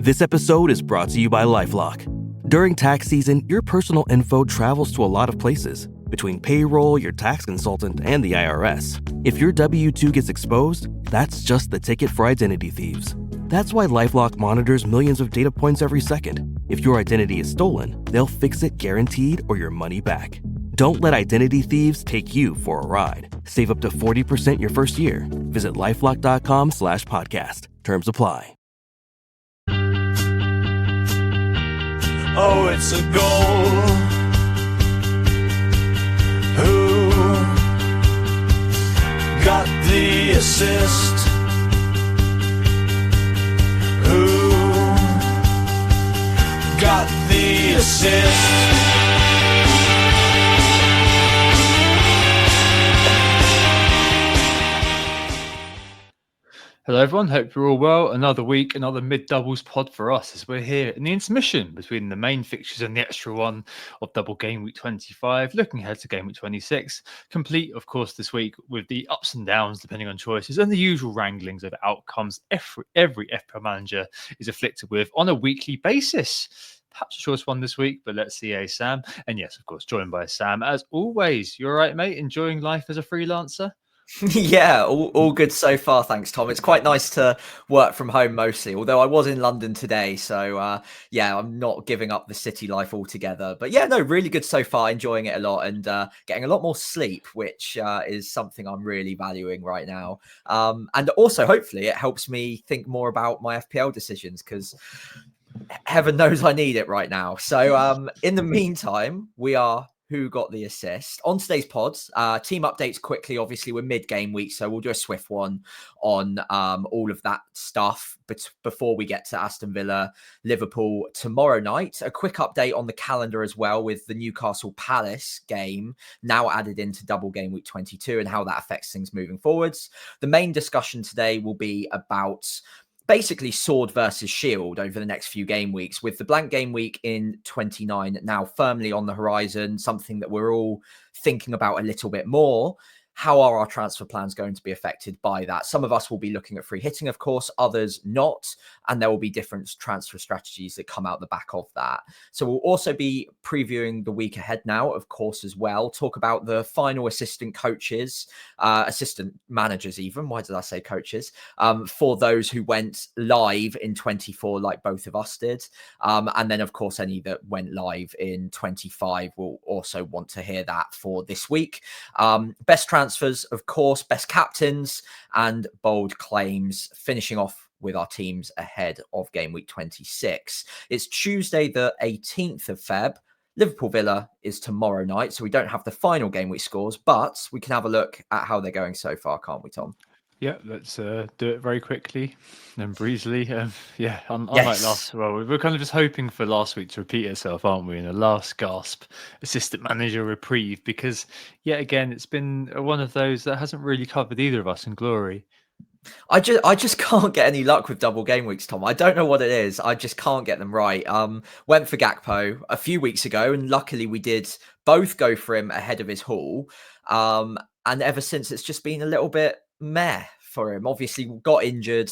This episode is brought to you by LifeLock. During tax season, your personal info travels to a lot of places. Between payroll, your tax consultant, and the IRS. If your W-2 gets exposed, that's just the ticket for identity thieves. That's why LifeLock monitors millions of data points every second. If your identity is stolen, they'll fix it guaranteed or your money back. Don't let identity thieves take you for a ride. Save up to 40% your first year. Visit LifeLock.com/podcast. Terms apply. Oh, it's a goal. Who got the assist? Who got the assist? Hello everyone, hope you're all well. Another week, another mid-doubles pod for us as we're here in the intermission between the main fixtures and the extra one of double game week 25, looking ahead to game week 26, complete of course this week with the ups and downs depending on choices and the usual wranglings of outcomes every FPL manager is afflicted with on a weekly basis. Perhaps a short one this week, but let's see, Sam. And yes, of course, joined by Sam as always. You all right, mate? Enjoying life as a freelancer? Yeah, all good so far, thanks, Tom. It's quite nice to work from home mostly, although I was in London today, so yeah, I'm not giving up the city life altogether. But yeah, no, really good so far, enjoying it a lot and getting a lot more sleep, which is something I'm really valuing right now. And also, hopefully, it helps me think more about my FPL decisions, because heaven knows I need it right now. So in the meantime, we are who got the assist. On today's pods, team updates quickly. Obviously, we're mid-game week, so we'll do a swift one on all of that stuff before we get to Aston Villa, Liverpool tomorrow night. A quick update on the calendar as well, with the Newcastle Palace game now added into double game week 22 and how that affects things moving forwards. The main discussion today will be about basically sword versus shield over the next few game weeks, with the blank game week in 29 now firmly on the horizon, something that we're all thinking about a little bit more. How are our transfer plans going to be affected by that? Some of us will be looking at free hitting, of course, others not. And there will be different transfer strategies that come out the back of that. So we'll also be previewing the week ahead now, of course, as well. Talk about the final assistant coaches, assistant managers even. Why did I say coaches? For those who went live in 24, like both of us did. And then, of course, any that went live in 25 will also want to hear that for this week. Best transfers, of course, best captains and bold claims, finishing off with our teams ahead of game week 26. It's Tuesday, the 18th of Feb. Liverpool Villa is tomorrow night, so we don't have the final game week scores, but we can have a look at how they're going so far, can't we, Tom? Yeah, let's do it very quickly and breezily. Yeah, unlike Yes. we're kind of just hoping for last week to repeat itself, aren't we? In a last gasp assistant manager reprieve, because yet again, it's been one of those that hasn't really covered either of us in glory. I just can't get any luck with double game weeks, Tom. I don't know what it is. I just can't get them right. Went for Gakpo a few weeks ago, and luckily we did both go for him ahead of his haul. And ever since, it's just been a little bit meh for him. Obviously, got injured,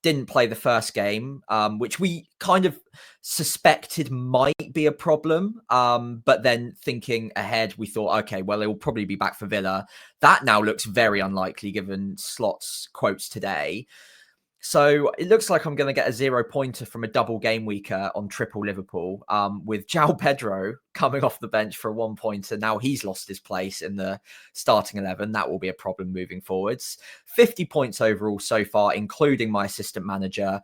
didn't play the first game, which we kind of suspected might be a problem. But then thinking ahead, we thought, okay, well, he'll probably be back for Villa. That now looks very unlikely given Slot's quotes today. So it looks like I'm going to get a 0-pointer from a double game week on triple Liverpool, with João Pedro coming off the bench for a 1-pointer. Now he's lost his place in the starting 11. That will be a problem moving forwards. 50 points overall so far, including my assistant manager,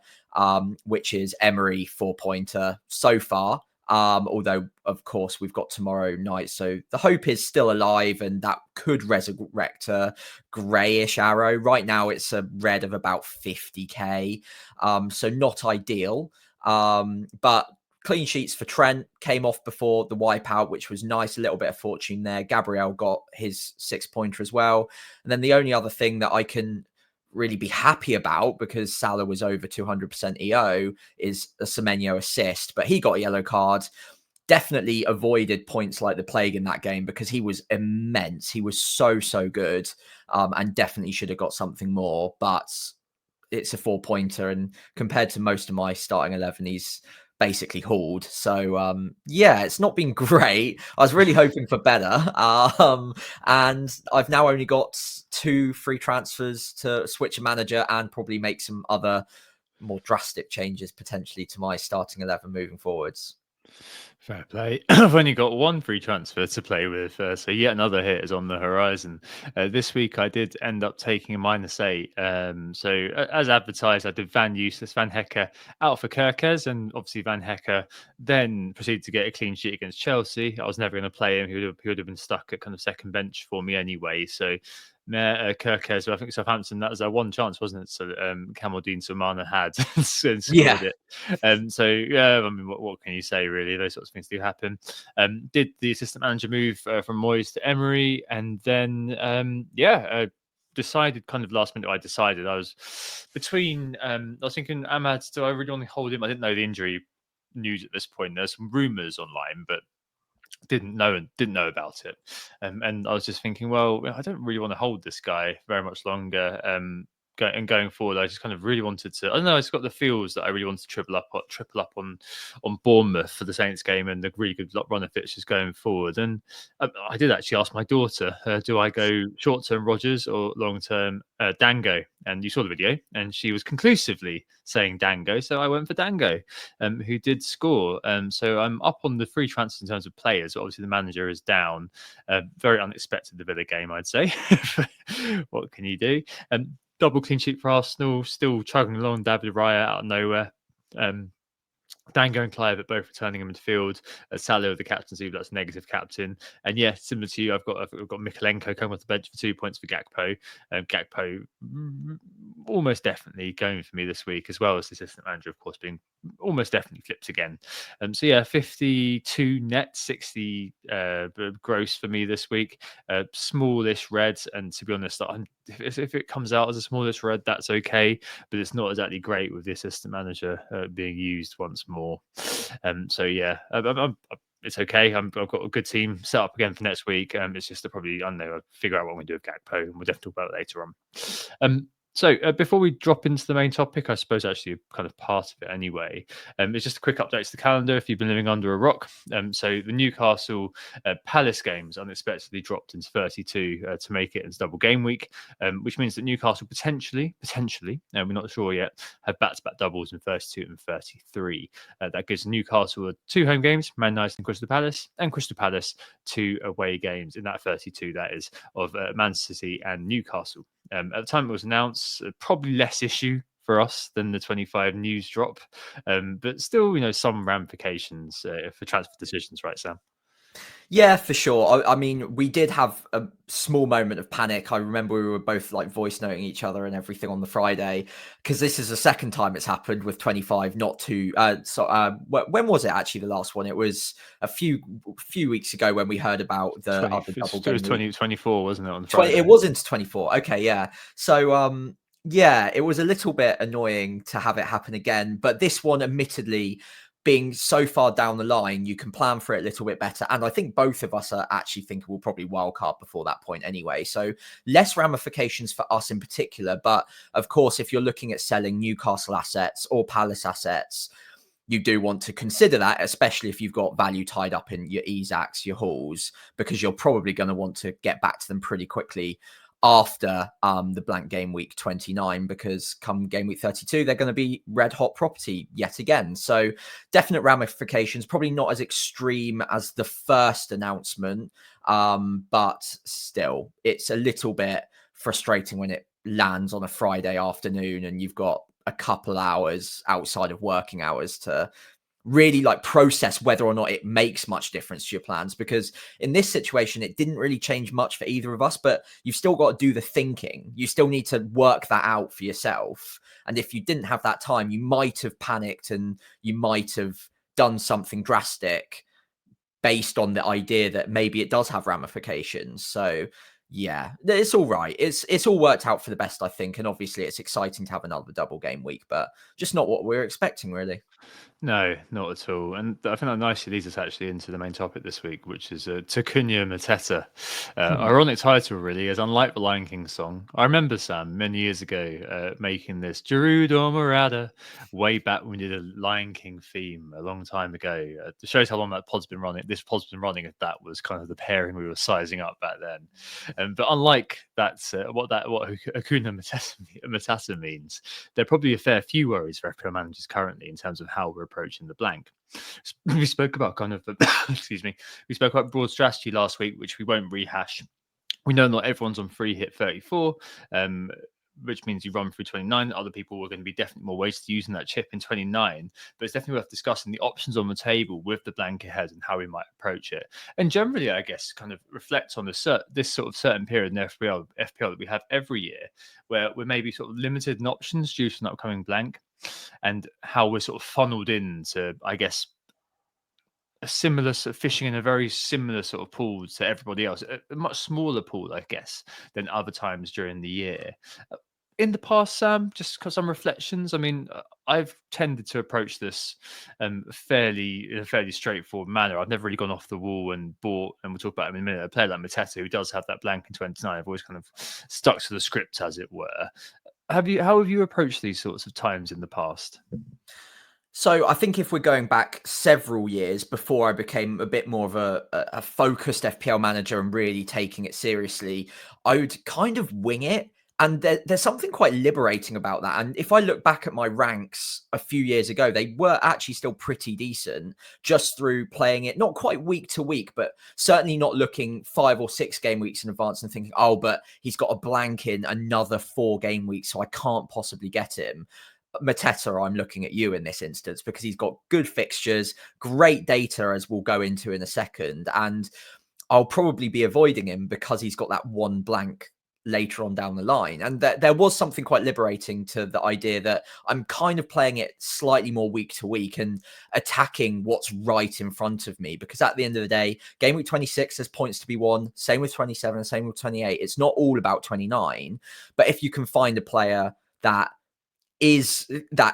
which is Emery, 4-pointer so far. Although, of course, we've got tomorrow night. So the hope is still alive, and that could resurrect a greyish arrow. Right now, it's a red of about 50k. So not ideal. But clean sheets for Trent came off before the wipeout, which was nice. A little bit of fortune there. Gabriel got his 6-pointer as well. And then the only other thing that I can really be happy about, because Salah was over 200% EO, is a Semenyo assist, but he got a yellow card. Definitely avoided points like the plague in that game because he was immense. He was so good, and definitely should have got something more. But it's a 4-pointer, and compared to most of my starting 11, he's basically hauled. So yeah, it's not been great. I was really hoping for better. And I've now only got 2 free transfers to switch a manager and probably make some other more drastic changes potentially to my starting 11 moving forwards. Fair play. I've only got 1 free transfer to play with, so yet another hit is on the horizon. This week I did end up taking a -8. As advertised, I did Van Hecker out for Kerkez, and obviously Van Hecker then proceeded to get a clean sheet against Chelsea. I was never going to play him. He would have been stuck at kind of second bench for me anyway. So Kerkez, I think Southampton, that was their one chance, wasn't it? So Kamaldeen Sumana had and scored it. Yeah, I mean, what can you say, really? Those sorts of things do happen. Did the assistant manager move from Moyes to Emery, and then decided kind of last minute. I was between. I was thinking, Ahmad, do I really want to hold him? I didn't know the injury news at this point. There's some rumours online, but didn't know about it, and I was just thinking, well, I don't really want to hold this guy very much longer. Going forward, I just kind of really wanted to. I don't know. I just got the feels that I really wanted to triple up on Bournemouth for the Saints game and the really good run of fixtures going forward. And I did actually ask my daughter, do I go short term Rodgers or long term Dango? And you saw the video, and she was conclusively saying Dango, so I went for Dango, who did score. So I'm up on the free transfers in terms of players. Obviously, the manager is down. Very unexpected, the Villa game, I'd say. What can you do? Double clean sheet for Arsenal, still chugging along. David Raya out of nowhere. Dango and Clive both returning in midfield. Salah with the captaincy, that's negative captain. And yeah, similar to you, I've got Mikalenko coming off the bench for 2 points for Gakpo. Gakpo almost definitely going for me this week, as well as the assistant manager, of course, being almost definitely flipped again. So yeah, 52 net, 60 gross for me this week. Smallish red, and to be honest, if it comes out as a smallish red, that's okay, but it's not exactly great with the assistant manager being used once more. So yeah, it's okay. I've got a good team set up again for next week. It's just to probably, I don't know, figure out what we do with Gakpo, and we'll definitely talk about it later on. So before we drop into the main topic, I suppose actually kind of part of it anyway, it's just a quick update to the calendar if you've been living under a rock. So the Newcastle Palace games unexpectedly dropped into 32 to make it into double game week, which means that Newcastle potentially, we're not sure yet, have back-to-back doubles in 32 and 33. That gives Newcastle 2 home games, Man United and Crystal Palace 2 away games in that 32, that is, of Man City and Newcastle. At the time it was announced, probably less issue for us than the 25 news drop, but still, some ramifications for transfer decisions, right, Sam? Yeah, for sure. I mean, we did have a small moment of panic. I remember we were both like voice noting each other and everything on the Friday, because this is the second time it's happened with 25, not two. When was it actually the last one? It was a few weeks ago when we heard about the other double game. It was 2024, wasn't it? On the Friday? It was into 24. Okay, yeah. So, yeah, it was a little bit annoying to have it happen again, but this one, admittedly, being so far down the line, you can plan for it a little bit better. And I think both of us are actually thinking we'll probably wildcard before that point anyway. So less ramifications for us in particular. But of course, if you're looking at selling Newcastle assets or Palace assets, you do want to consider that, especially if you've got value tied up in your Isaacs, your Halls, because you're probably going to want to get back to them pretty quickly after the blank game week 29, because come game week 32 they're going to be red hot property yet again. So definite ramifications, probably not as extreme as the first announcement, but still it's a little bit frustrating when it lands on a Friday afternoon and you've got a couple hours outside of working hours to really process whether or not it makes much difference to your plans. Because in this situation, it didn't really change much for either of us, but you've still got to do the thinking. You still need to work that out for yourself. And if you didn't have that time, you might have panicked and you might have done something drastic based on the idea that maybe it does have ramifications. So Yeah, it's all right. It's all worked out for the best, I think. And obviously, it's exciting to have another double game week, but just not what we're expecting, really. No, not at all. And I think that nicely leads us actually into the main topic this week, which is Cunha Mateta. Ironic title, really, as unlike the Lion King song. I remember, Sam, many years ago, making this Gerudo Morada way back when we did a Lion King theme a long time ago. It shows how long that pod's been running. This pod's been running, if that was kind of the pairing we were sizing up back then. But unlike that, what Hakuna Matata means, there are probably a fair few worries for FPL managers currently in terms of how we're approaching the blank. We spoke about kind of, excuse me, we spoke about broad strategy last week, which we won't rehash. We know not everyone's on free hit 34, which means you run through 29. Other people are going to be definitely more weighted to using that chip in 29, but it's definitely worth discussing the options on the table with the blank ahead and how we might approach it. And generally, I guess, kind of reflect on this sort of certain period in FPL that we have every year, where we're maybe sort of limited in options due to an upcoming blank, and how we're sort of funneled into, I guess, a similar sort of fishing in a very similar sort of pool to everybody else, a much smaller pool, I guess, than other times during the year. In the past, Sam, just because some reflections. I mean, I've tended to approach this in a fairly straightforward manner. I've never really gone off the wall and bought, and we'll talk about him in a minute, a player like Mateta, who does have that blank in 29. I've always kind of stuck to the script, as it were. How have you approached these sorts of times in the past? So I think if we're going back several years before I became a bit more of a focused FPL manager and really taking it seriously, I would kind of wing it. And there's something quite liberating about that. And if I look back at my ranks a few years ago, they were actually still pretty decent just through playing it, not quite week to week, but certainly not looking 5 or 6 game weeks in advance and thinking, oh, but he's got a blank in another 4 game weeks, so I can't possibly get him. Mateta, I'm looking at you in this instance because he's got good fixtures, great data, as we'll go into in a second. And I'll probably be avoiding him because he's got that one blank later on down the line. And there was something quite liberating to the idea that I'm kind of playing it slightly more week to week and attacking what's right in front of me. Because at the end of the day, game week 26, there's points to be won. Same with 27, same with 28. It's not all about 29. But if you can find a player that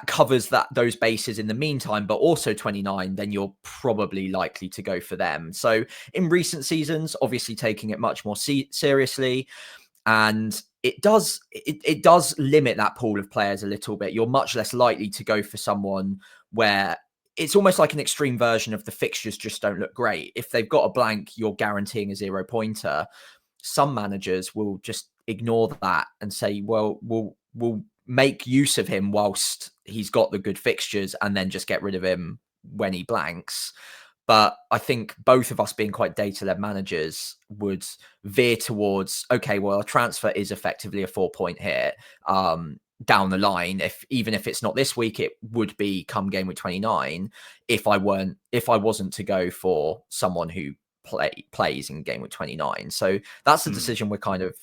covers those bases in the meantime, but also 29, then you're probably likely to go for them. So in recent seasons, obviously taking it much more seriously, and it does limit that pool of players a little bit. You're much less likely to go for someone where it's almost like an extreme version of the fixtures just don't look great. If they've got a blank, you're guaranteeing a 0 pointer. Some managers will just ignore that and say, well, we'll make use of him whilst he's got the good fixtures and then just get rid of him when he blanks. But I think both of us being quite data-led managers would veer towards, okay, well, a transfer is effectively a 4-point hit down the line. Even if it's not this week, it would be come game week 29 if I wasn't to go for someone who plays in game week 29. So that's the decision we're kind of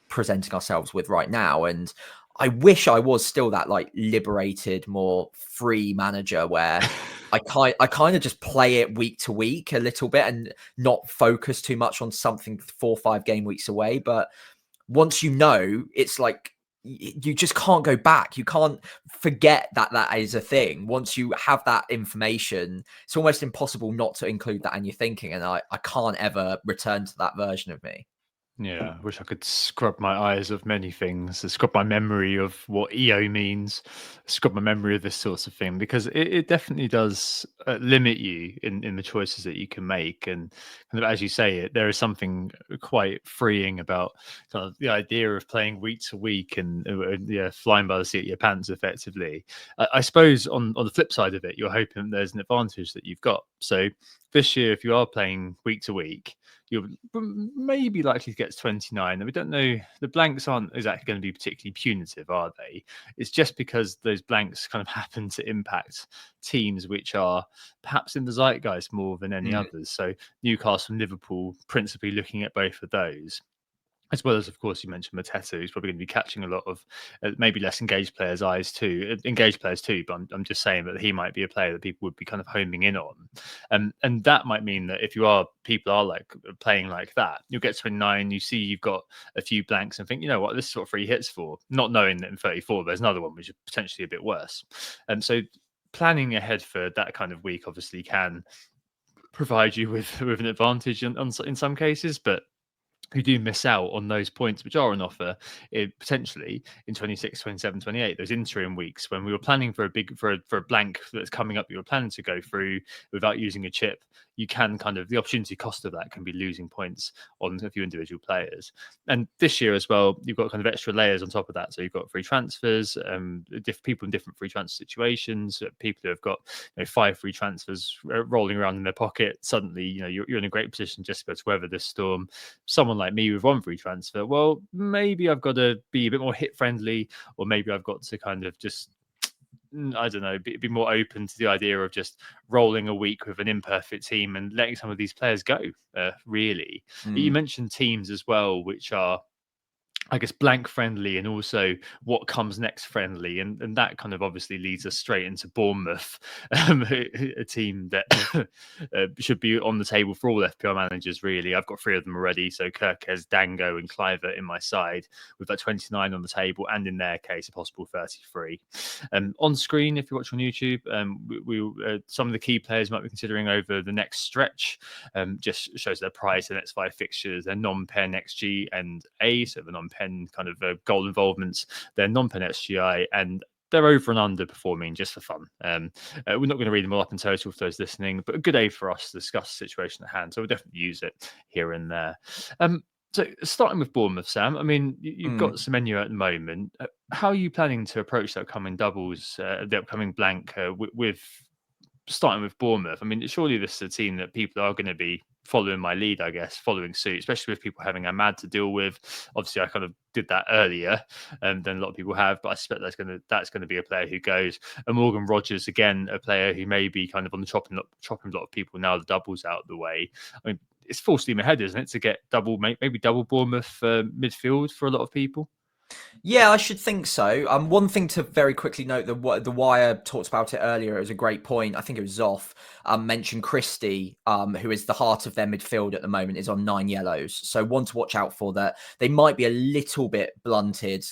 presenting ourselves with right now. And I wish I was still that like liberated, more free manager where I kind of just play it week to week a little bit and not focus too much on something 4 or 5 game weeks away. But once you know, it's like you just can't go back. You can't forget that is a thing. Once you have that information, it's almost impossible not to include that in your thinking. And I can't ever return to that version of me. Yeah, I wish I could scrub my eyes of many things, scrub my memory of what EO means, scrub my memory of this sort of thing, because it definitely does limit you in the choices that you can make. And kind of, as you say, there is something quite freeing about kind of the idea of playing week to week and flying by the seat of your pants, effectively. I suppose on the flip side of it, you're hoping there's an advantage that you've got. So this year, if you are playing week to week, you're maybe likely to get to 29. And we don't know, the blanks aren't exactly going to be particularly punitive, are they? It's just because those blanks kind of happen to impact teams which are perhaps in the zeitgeist more than any others. So Newcastle and Liverpool, principally looking at both of those. As well as, of course, you mentioned Mateta, who's probably going to be catching a lot of maybe less engaged players' eyes too, engaged players too. But I'm just saying that he might be a player that people would be kind of homing in on, and that might mean that if people are like playing like that, you'll get to 29, you see you've got a few blanks, and think, you know what, this is what 3 hits for, not knowing that in 34 there's another one which is potentially a bit worse, and so planning ahead for that kind of week obviously can provide you with an advantage in some cases, but who do miss out on those points which are on offer potentially in 26, 27, 28, those interim weeks when we were planning for a blank that's coming up, you were planning to go through without using a chip. You can kind of, the opportunity cost of that can be losing points on a few individual players. And this year as well, you've got kind of extra layers on top of that. So you've got free transfers, people in different free transfer situations, people who have got 5 free transfers rolling around in their pocket. Suddenly, you're in a great position just to be able to weather this storm. Someone like me with 1 free transfer, well, maybe I've got to be a bit more hit friendly, or maybe I've got to kind of just, I don't know, be more open to the idea of just rolling a week with an imperfect team and letting some of these players go, really. You mentioned teams as well, which are, I guess, blank friendly and also what comes next friendly. And that kind of obviously leads us straight into Bournemouth, a team that should be on the table for all FPL managers, really. I've got 3 of them already. So Kirkes, Dango and Cliver in my side, with that 29 on the table, and in their case, a possible 33. On screen, if you watch on YouTube, some of the key players might be considering over the next stretch. Just shows their price, the next 5 fixtures, their non-pen XG and A, so the non-pen kind of goal involvements, their non-pen SGI, and they're over and under performing just for fun. We're not going to read them all up in total for those listening, but a good aid for us to discuss the situation at hand. So we'll definitely use it here and there. So starting with Bournemouth, Sam, I mean, you've got Semenyo at the moment. How are you planning to approach the upcoming doubles, the upcoming blank with starting with Bournemouth? I mean, surely this is a team that people are going to be following my lead, I guess, following suit, especially with people having Ahmad to deal with. Obviously, I kind of did that earlier than a lot of people have, but I suspect that's going to be a player who goes. And Morgan Rogers, again, a player who may be kind of on the chopping block of people now the double's out of the way. I mean, it's full steam ahead, isn't it, to get maybe double Bournemouth midfield for a lot of people? Yeah, I should think so. One thing to very quickly note, the Wire talked about it earlier. It was a great point. I think it was Zoff mentioned Christie, who is the heart of their midfield at the moment, is on 9 yellows. So one to watch out for that. They might be a little bit blunted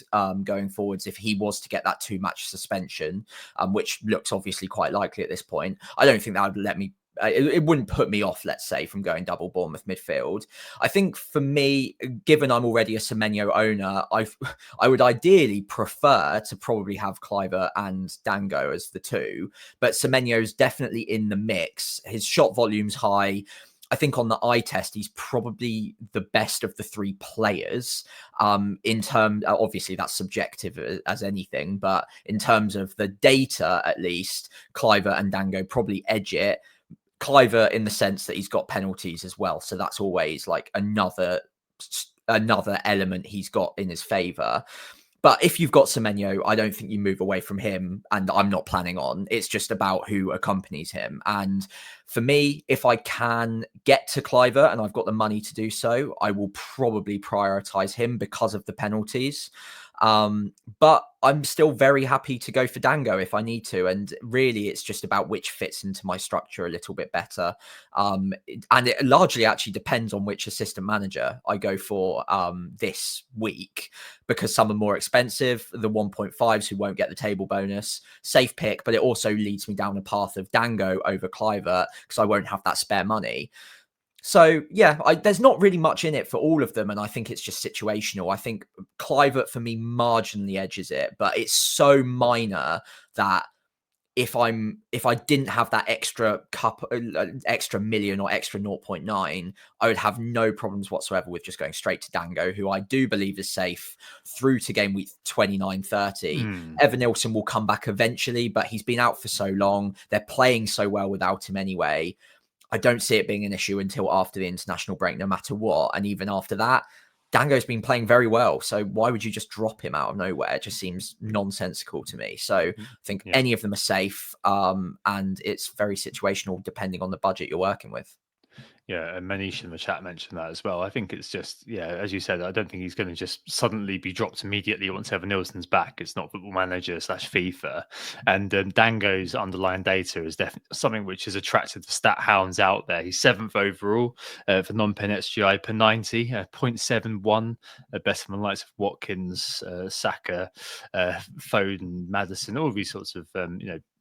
going forwards if he was to get that 2-match suspension, which looks obviously quite likely at this point. I don't think that would let me. It wouldn't put me off, let's say, from going double Bournemouth midfield. I think for me, given I'm already a Semenyo owner, I would ideally prefer to probably have Cliver and Dango as the 2, but Semenyo's definitely in the mix. His shot volume's high. I think on the eye test, he's probably the best of the 3 players. In terms, obviously that's subjective as anything, but in terms of the data, at least, Cliver and Dango probably edge it. Cliver in the sense that he's got penalties as well, so that's always like another element he's got in his favor. But if you've got Semenyo, I don't think you move away from him, and I'm not planning on. It's just about who accompanies him. And for me, if I can get to Cliver and I've got the money to do so, I will probably prioritize him because of the penalties. But I'm still very happy to go for Dango if I need to. And really, it's just about which fits into my structure a little bit better. And it largely actually depends on which assistant manager I go for this week, because some are more expensive, the 1.5s who won't get the table bonus. Safe pick, but it also leads me down a path of Dango over Cliver because I won't have that spare money. So, yeah, there's not really much in it for all of them, and I think it's just situational. I think Clivert, for me, marginally edges it, but it's so minor that if I didn't have that extra million or extra 0.9, I would have no problems whatsoever with just going straight to Dango, who I do believe is safe through to game week 29-30. Evan Nilsson will come back eventually, but he's been out for so long. They're playing so well without him anyway. I don't see it being an issue until after the international break, no matter what. And even after that, Dango's been playing very well. So why would you just drop him out of nowhere? It just seems nonsensical to me. So I think any of them are safe. And it's very situational depending on the budget you're working with. Yeah, and Manish in the chat mentioned that as well. I think it's just, yeah, as you said, I don't think he's going to just suddenly be dropped immediately once Evan Nilsson's back. It's not Football Manager / FIFA. And Dango's underlying data is definitely something which has attracted the stat hounds out there. He's 7th overall for non-pen XGI per 90, 0.71, better than the likes of Watkins, Saka, Foden, Maddison, all these sorts of,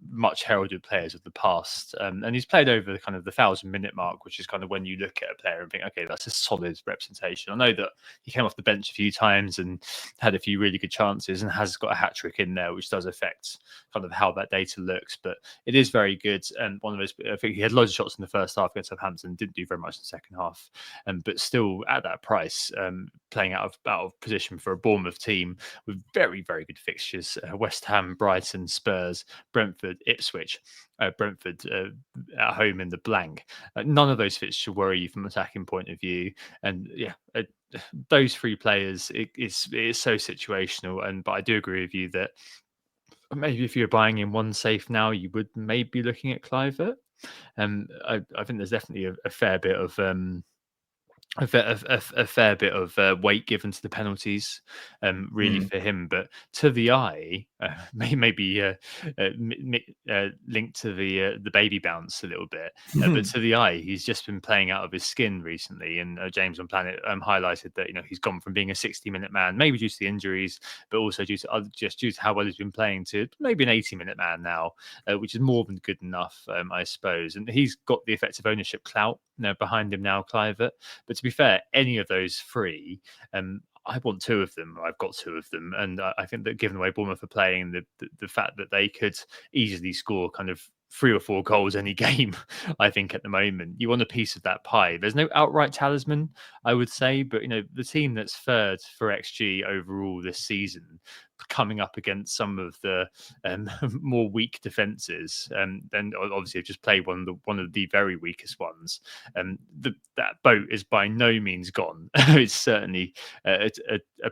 much heralded players of the past. And he's played over kind of the 1,000-minute mark, which is kind of when you look at a player and think, okay, that's a solid representation. I know that he came off the bench a few times and had a few really good chances and has got a hat trick in there, which does affect kind of how that data looks. But it is very good. And one of those, I think he had loads of shots in the first half against Southampton, didn't do very much in the second half. But still at that price, playing out of position for a Bournemouth team with very, very good fixtures. West Ham, Brighton, Spurs, Brentford, Ipswich. Brentford at home in the blank. None of those fits should worry you from an attacking point of view. And yeah, those 3 players, it is so situational. But I do agree with you that maybe if you're buying in one safe now, you would maybe be looking at Kluivert. I think there's definitely a fair bit of a fair bit of weight given to the penalties, really for him. But to the eye, maybe linked to the baby bounce a little bit. But to the eye, he's just been playing out of his skin recently. And James on Planet highlighted that he's gone from being a 60-minute man, maybe due to the injuries, but also due to how well he's been playing, to maybe an 80-minute man now, which is more than good enough, I suppose. And he's got the effective ownership clout behind him now, Kluivert. But to be fair, any of those 3, I want 2 of them. I've got 2 of them, and I think that given the way Bournemouth are playing, the fact that they could easily score kind of 3 or 4 goals any game, I think at the moment you want a piece of that pie. There's no outright talisman, I would say, but the team that's 3rd for XG overall this season, coming up against some of the more weak defenses, then obviously have just played one of the very weakest ones. That boat is by no means gone. It's certainly a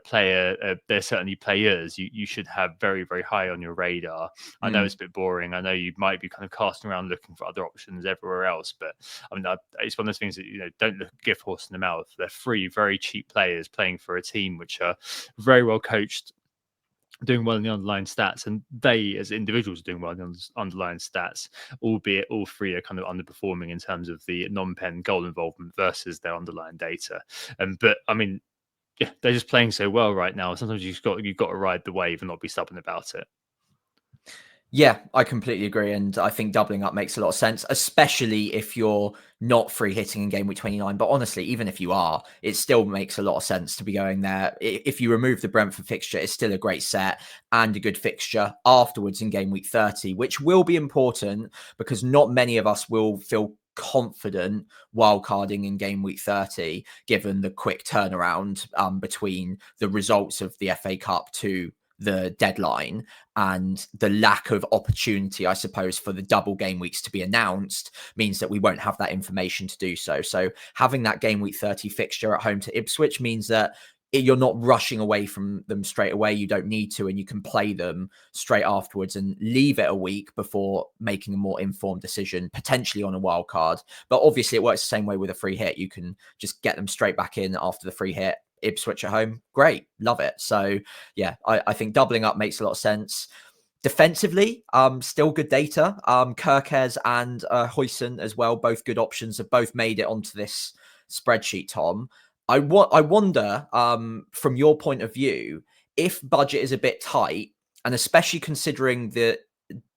player. They're certainly players you should have very, very high on your radar. I know it's a bit boring. I know you might be kind of casting around looking for other options everywhere else, but I mean, it's one of those things that don't look a gift horse in the mouth. They're 3 very cheap players playing for a team which are very well coached, doing well in the underlying stats, and they as individuals are doing well in the underlying stats, albeit all 3 are kind of underperforming in terms of the non-pen goal involvement versus their underlying data. But I mean, yeah, they're just playing so well right now. Sometimes you've got to ride the wave and not be stubborn about it. Yeah, I completely agree. And I think doubling up makes a lot of sense, especially if you're not free hitting in game week 29. But honestly, even if you are, it still makes a lot of sense to be going there. If you remove the Brentford fixture, it's still a great set and a good fixture afterwards in game week 30, which will be important because not many of us will feel confident wildcarding in game week 30, given the quick turnaround between the results of the FA Cup to the deadline and the lack of opportunity, I suppose, for the double game weeks to be announced means that we won't have that information to do so. So having that game week 30 fixture at home to Ipswich means that you're not rushing away from them straight away. You don't need to, and you can play them straight afterwards and leave it a week before making a more informed decision, potentially on a wild card. But obviously it works the same way with a free hit. You can just get them straight back in after the free hit. Ipswich at home, great, love it. So yeah, I think doubling up makes a lot of sense. Defensively, still good data. Kirkes and Huijsen as well, both good options, have both made it onto this spreadsheet, Tom. I wonder, from your point of view, if budget is a bit tight, and especially considering the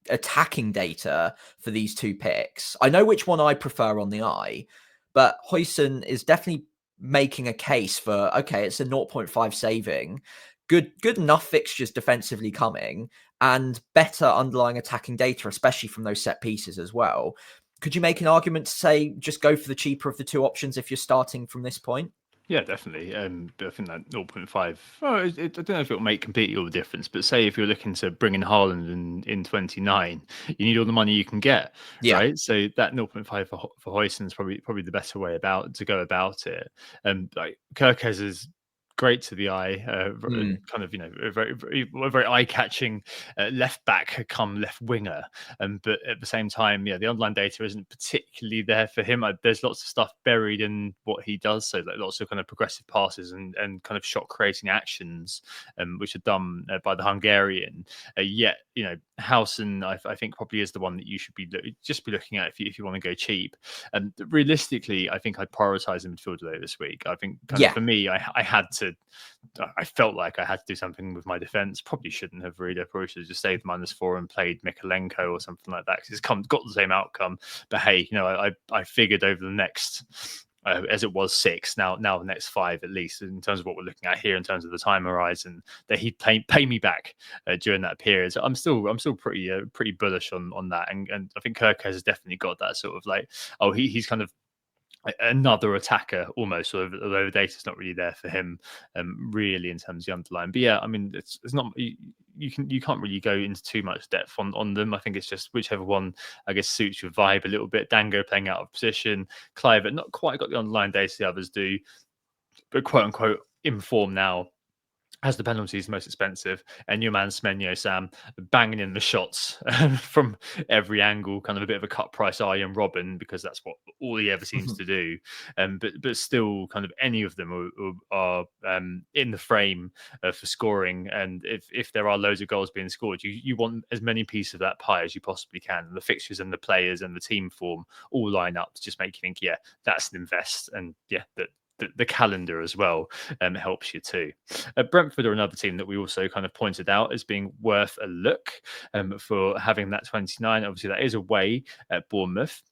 attacking data for these 2 picks. I know which one I prefer on the eye, but Huijsen is definitely making a case for, okay, it's a 0.5 saving, good enough fixtures defensively coming, and better underlying attacking data, especially from those set pieces as well. Could you make an argument to say just go for the cheaper of the 2 options if you're starting from this point? Yeah, definitely. But I think that 0.5, well, I don't know if it'll make completely all the difference, but say if you're looking to bring in Haaland in 29, you need all the money you can get, right? So that 0.5 for Huijsen is probably the better way to go about it. Like Kirkes is great to the eye, kind of, a very eye-catching left back come left winger. But at the same time, the underlying data isn't particularly there for him. There's lots of stuff buried in what he does, so like lots of kind of progressive passes and kind of shot creating actions, which are done by the Hungarian. Yet, Howson, I think probably is the one that you should be looking at if you want to go cheap. And realistically, I think I'd prioritize the midfielder this week. I think for me, I felt like I had to do something with my defense. Probably shouldn't have really. I probably should have just stayed -4 and played Mikolenko or something like that, because it's got the same outcome. But hey, I figured over the next, as it was 6, now the next 5 at least, in terms of what we're looking at here in terms of the time horizon, that he'd pay me back during that period. So I'm still pretty bullish on that, and I think Kirk has definitely got that sort of like, he's kind of another attacker almost, although the data's not really there for him really in terms of the underlying. But yeah, I mean, it's not, you can't really go into too much depth on them. I think it's just whichever one I guess suits your vibe a little bit. Dango playing out of position, Clive not quite got the underlying data the others do, but quote unquote in form now, has the penalties most expensive, and your man Smenyo Sam banging in the shots from every angle, kind of a bit of a cut price Arjen Robben, because that's what all he ever seems to do. But still, kind of any of them are in the frame for scoring. And if there are loads of goals being scored, you want as many pieces of that pie as you possibly can. And the fixtures and the players and the team form all line up to just make you think, yeah, that's an invest, and yeah, that. The calendar as well helps you too. Brentford are another team that we also kind of pointed out as being worth a look for having that 29. Obviously, that is away at Bournemouth.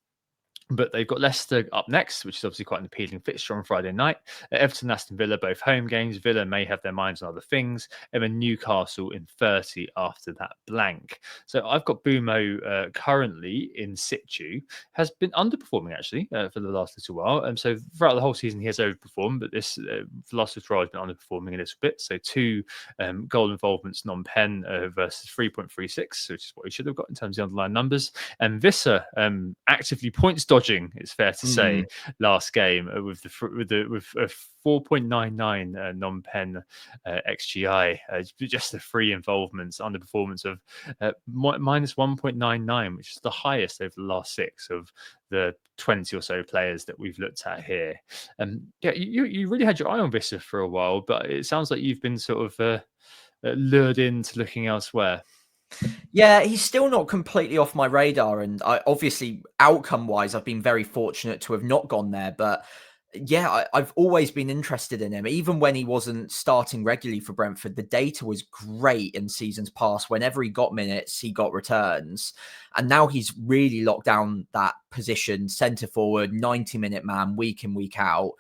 But they've got Leicester up next, which is obviously quite an appealing fixture on Friday night. Everton, Aston Villa, both home games. Villa may have their minds on other things. And then Newcastle in 30 after that blank. So I've got Bumo currently in situ. Has been underperforming actually for the last little while. And so throughout the whole season, he has overperformed. But this last little while has been underperforming a little bit. So 2 goal involvements non-pen versus 3.36, which is what he should have got in terms of the underlying numbers. And Visser actively points dodging, it's fair to say, last game with a 4.99 non-pen XGI, just the 3 involvements, underperformance of minus 1.99, which is the highest over the last 6 of the 20 or so players that we've looked at here. Yeah, you really had your eye on Visser for a while, but it sounds like you've been sort of lured into looking elsewhere. Yeah, he's still not completely off my radar. And obviously, outcome-wise, I've been very fortunate to have not gone there. But yeah, I've always been interested in him. Even when he wasn't starting regularly for Brentford, the data was great in seasons past. Whenever he got minutes, he got returns. And now he's really locked down that position, centre forward, 90-minute man, week in, week out.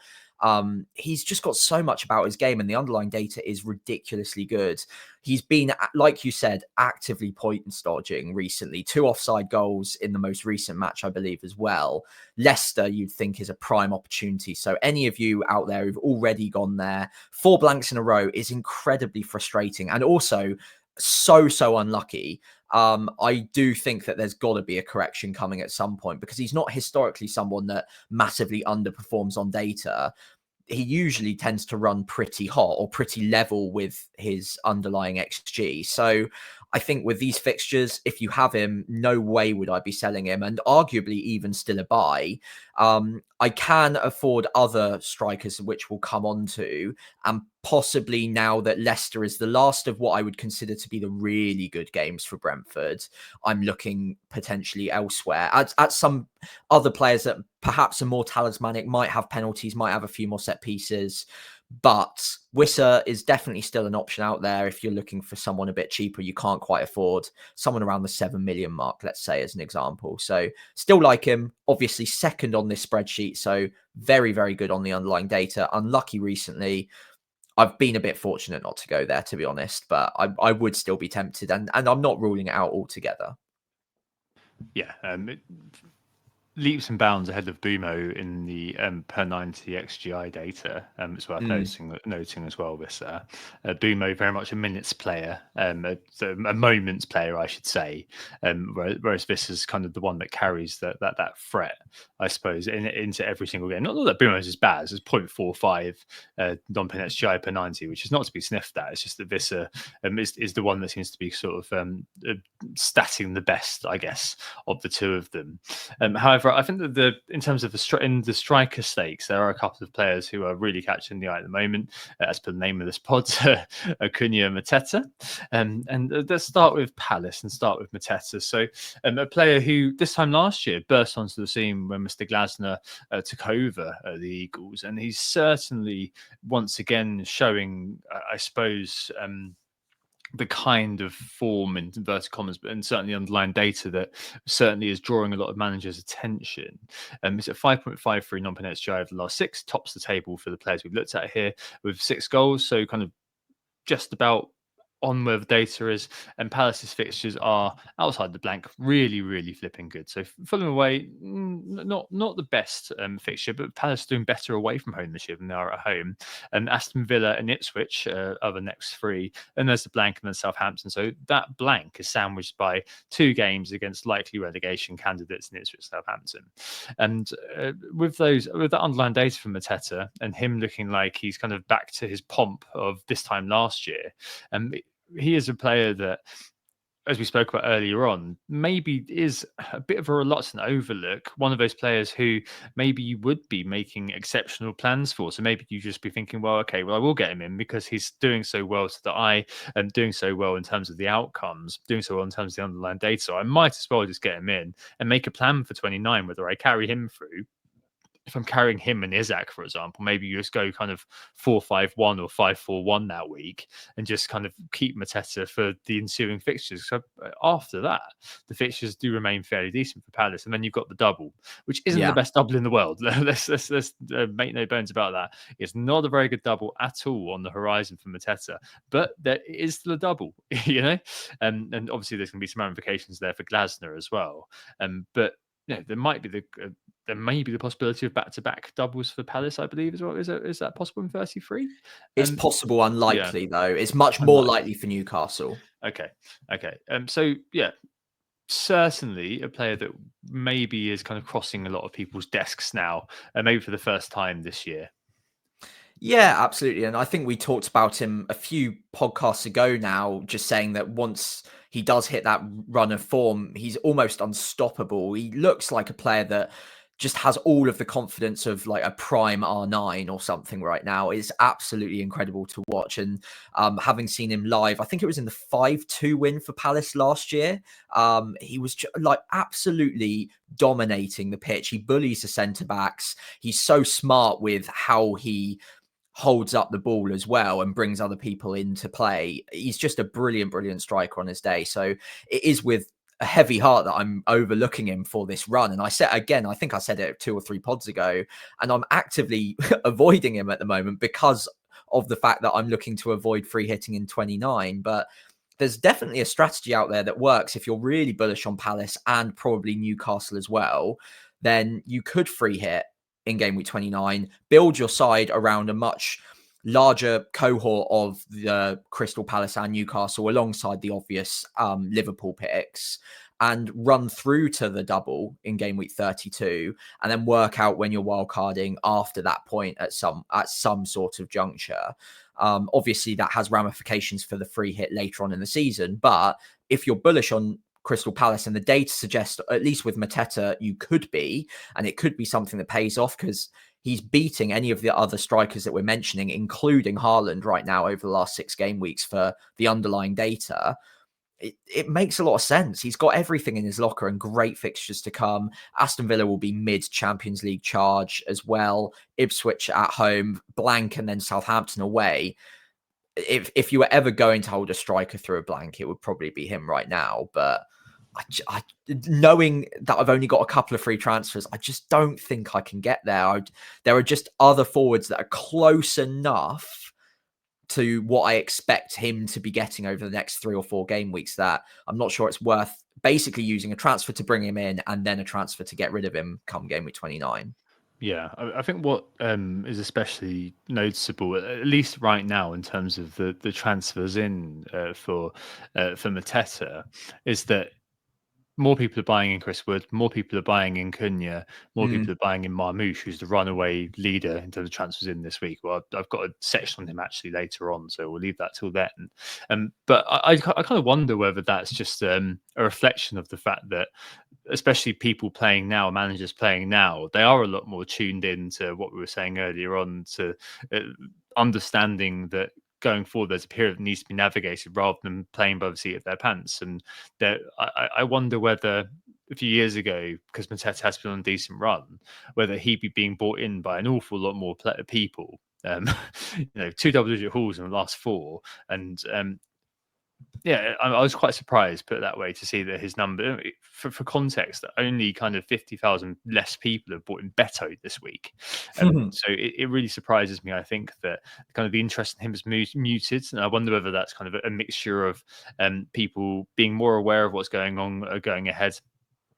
He's just got so much about his game, and the underlying data is ridiculously good. He's been, like you said, actively points dodging recently. 2 offside goals in the most recent match, I believe, as well. Leicester, you'd think, is a prime opportunity. So any of you out there who've already gone there, 4 blanks in a row is incredibly frustrating, and also so unlucky. I do think that there's got to be a correction coming at some point, because he's not historically someone that massively underperforms on data. He usually tends to run pretty hot or pretty level with his underlying XG. So I think with these fixtures, if you have him, no way would I be selling him, and arguably even still a buy. I can afford other strikers, which we'll come on to, and possibly now that Leicester is the last of what I would consider to be the really good games for Brentford, I'm looking potentially elsewhere at some other players that perhaps are more talismanic, might have penalties, might have a few more set pieces. But Wisser is definitely still an option out there if you're looking for someone a bit cheaper you can't quite afford, someone around the 7 million mark, let's say, as an example. So still like him, obviously second on this spreadsheet. So very, very good on the underlying data. Unlucky recently. I've been a bit fortunate not to go there, to be honest, but I would still be tempted, and I'm not ruling it out altogether. Yeah, leaps and bounds ahead of Bumo in the per 90 XGI data. It's worth noting as well. This Bumo very much a minutes player, a moments player, I should say. Whereas this is kind of the one that carries that threat, I suppose, into every single game. Not that Bumo is as bad as 0.45 non-pin XGI per 90, which is not to be sniffed at. It's just that this is the one that seems to be sort of statting the best, I guess, of the two of them. However, I think that in terms of the striker stakes, there are a couple of players who are really catching the eye at the moment, as per the name of this pod, Cunha and Mateta. And let's start with Palace and start with Mateta. So a player who this time last year burst onto the scene when Mr. Glasner took over the Eagles, and he's certainly once again showing, I suppose, the kind of form in inverted commas, but and certainly underlying data that certainly is drawing a lot of managers' attention. It's at 5.53 non-pin XGI over the last 6, tops the table for the players we've looked at here with 6 goals. So kind of just about on where the data is, and Palace's fixtures are outside the blank, really flipping good. So Fulham away, not the best fixture, but Palace doing better away from home this year than they are at home. And Aston Villa and Ipswich are the next 3, and there's the blank and then Southampton. So that blank is sandwiched by 2 games against likely relegation candidates in Ipswich, Southampton. And with that underlying data from Mateta and him looking like he's kind of back to his pomp of this time last year, he is a player that, as we spoke about earlier on, maybe is a bit of a reluctant overlook. One of those players who maybe you would be making exceptional plans for. So maybe you just be thinking, well, okay, well, I will get him in because he's doing so well to the eye and doing so well in terms of the outcomes, doing so well in terms of the underlying data. So I might as well just get him in and make a plan for 29, whether I carry him through. If I'm carrying him and Isaac, for example, maybe you just go kind of 4-5-1 or 5-4-1 that week and just kind of keep Mateta for the ensuing fixtures. So after that, the fixtures do remain fairly decent for Palace. And then you've got the double, which isn't the best double in the world. Let's make no bones about that. It's not a very good double at all on the horizon for Mateta, but there is still a double, you know? And obviously there's going to be some ramifications there for Glasner as well. But there might be the possibility of back-to-back doubles for Palace, I believe, as well. Is that possible in 33? It's possible, unlikely though. It's much more likely for Newcastle. Okay. So certainly a player that maybe is kind of crossing a lot of people's desks now, maybe for the first time this year. Yeah, absolutely. And I think we talked about him a few podcasts ago now, just saying that once he does hit that run of form, he's almost unstoppable. He looks like a player that just has all of the confidence of like a prime R9 or something right now. It's absolutely incredible to watch. And having seen him live, I think it was in the 5-2 win for Palace last year. He was like absolutely dominating the pitch. He bullies the centre-backs. He's so smart with how he holds up the ball as well and brings other people into play. He's just a brilliant striker on his day. So it is with a heavy heart that I'm overlooking him for this run. And I think I said it 2 or 3 pods ago, and I'm actively avoiding him at the moment because of the fact that I'm looking to avoid free hitting in 29. But there's definitely a strategy out there that works. If you're really bullish on Palace and probably Newcastle as well, then you could free hit in game week 29, build your side around a much larger cohort of the Crystal Palace and Newcastle alongside the obvious Liverpool picks, and run through to the double in game week 32, and then work out when you're wildcarding after that point at some sort of juncture. Obviously that has ramifications for the free hit later on in the season, but if you're bullish on Crystal Palace, and the data suggests, at least with Mateta, you could be, and it could be something that pays off because he's beating any of the other strikers that we're mentioning, including Haaland right now over the last 6 game weeks for the underlying data. It makes a lot of sense. He's got everything in his locker and great fixtures to come. Aston Villa will be mid-Champions League charge as well. Ipswich at home, blank, and then Southampton away. If you were ever going to hold a striker through a blank, it would probably be him right now. But I knowing that I've only got a couple of free transfers, I just don't think I can get there. There are just other forwards that are close enough to what I expect him to be getting over the next 3 or 4 game weeks that I'm not sure it's worth basically using a transfer to bring him in and then a transfer to get rid of him come game week 29. Yeah, I think what is especially noticeable, at least right now, in terms of the transfers in for Mateta, is that more people are buying in Chris Wood, more people are buying in Cunha, more people are buying in Marmoush, who's the runaway leader in terms of transfers in this week. Well, I've got a section on him actually later on, so we'll leave that till then. But I kind of wonder whether that's just a reflection of the fact that, especially people playing now, managers playing now, they are a lot more tuned in to what we were saying earlier on, to understanding that going forward, there's a period that needs to be navigated rather than playing by the seat of their pants. And I wonder whether a few years ago, because Mateta has been on a decent run, whether he'd be being bought in by an awful lot more people. 2 double-digit hauls in the last 4, and yeah, I was quite surprised, put it that way, to see that his number, for context, that only kind of 50,000 less people have bought in Beto this week. So it really surprises me. I think that kind of the interest in him is muted, and I wonder whether that's kind of a mixture of people being more aware of what's going on, going ahead.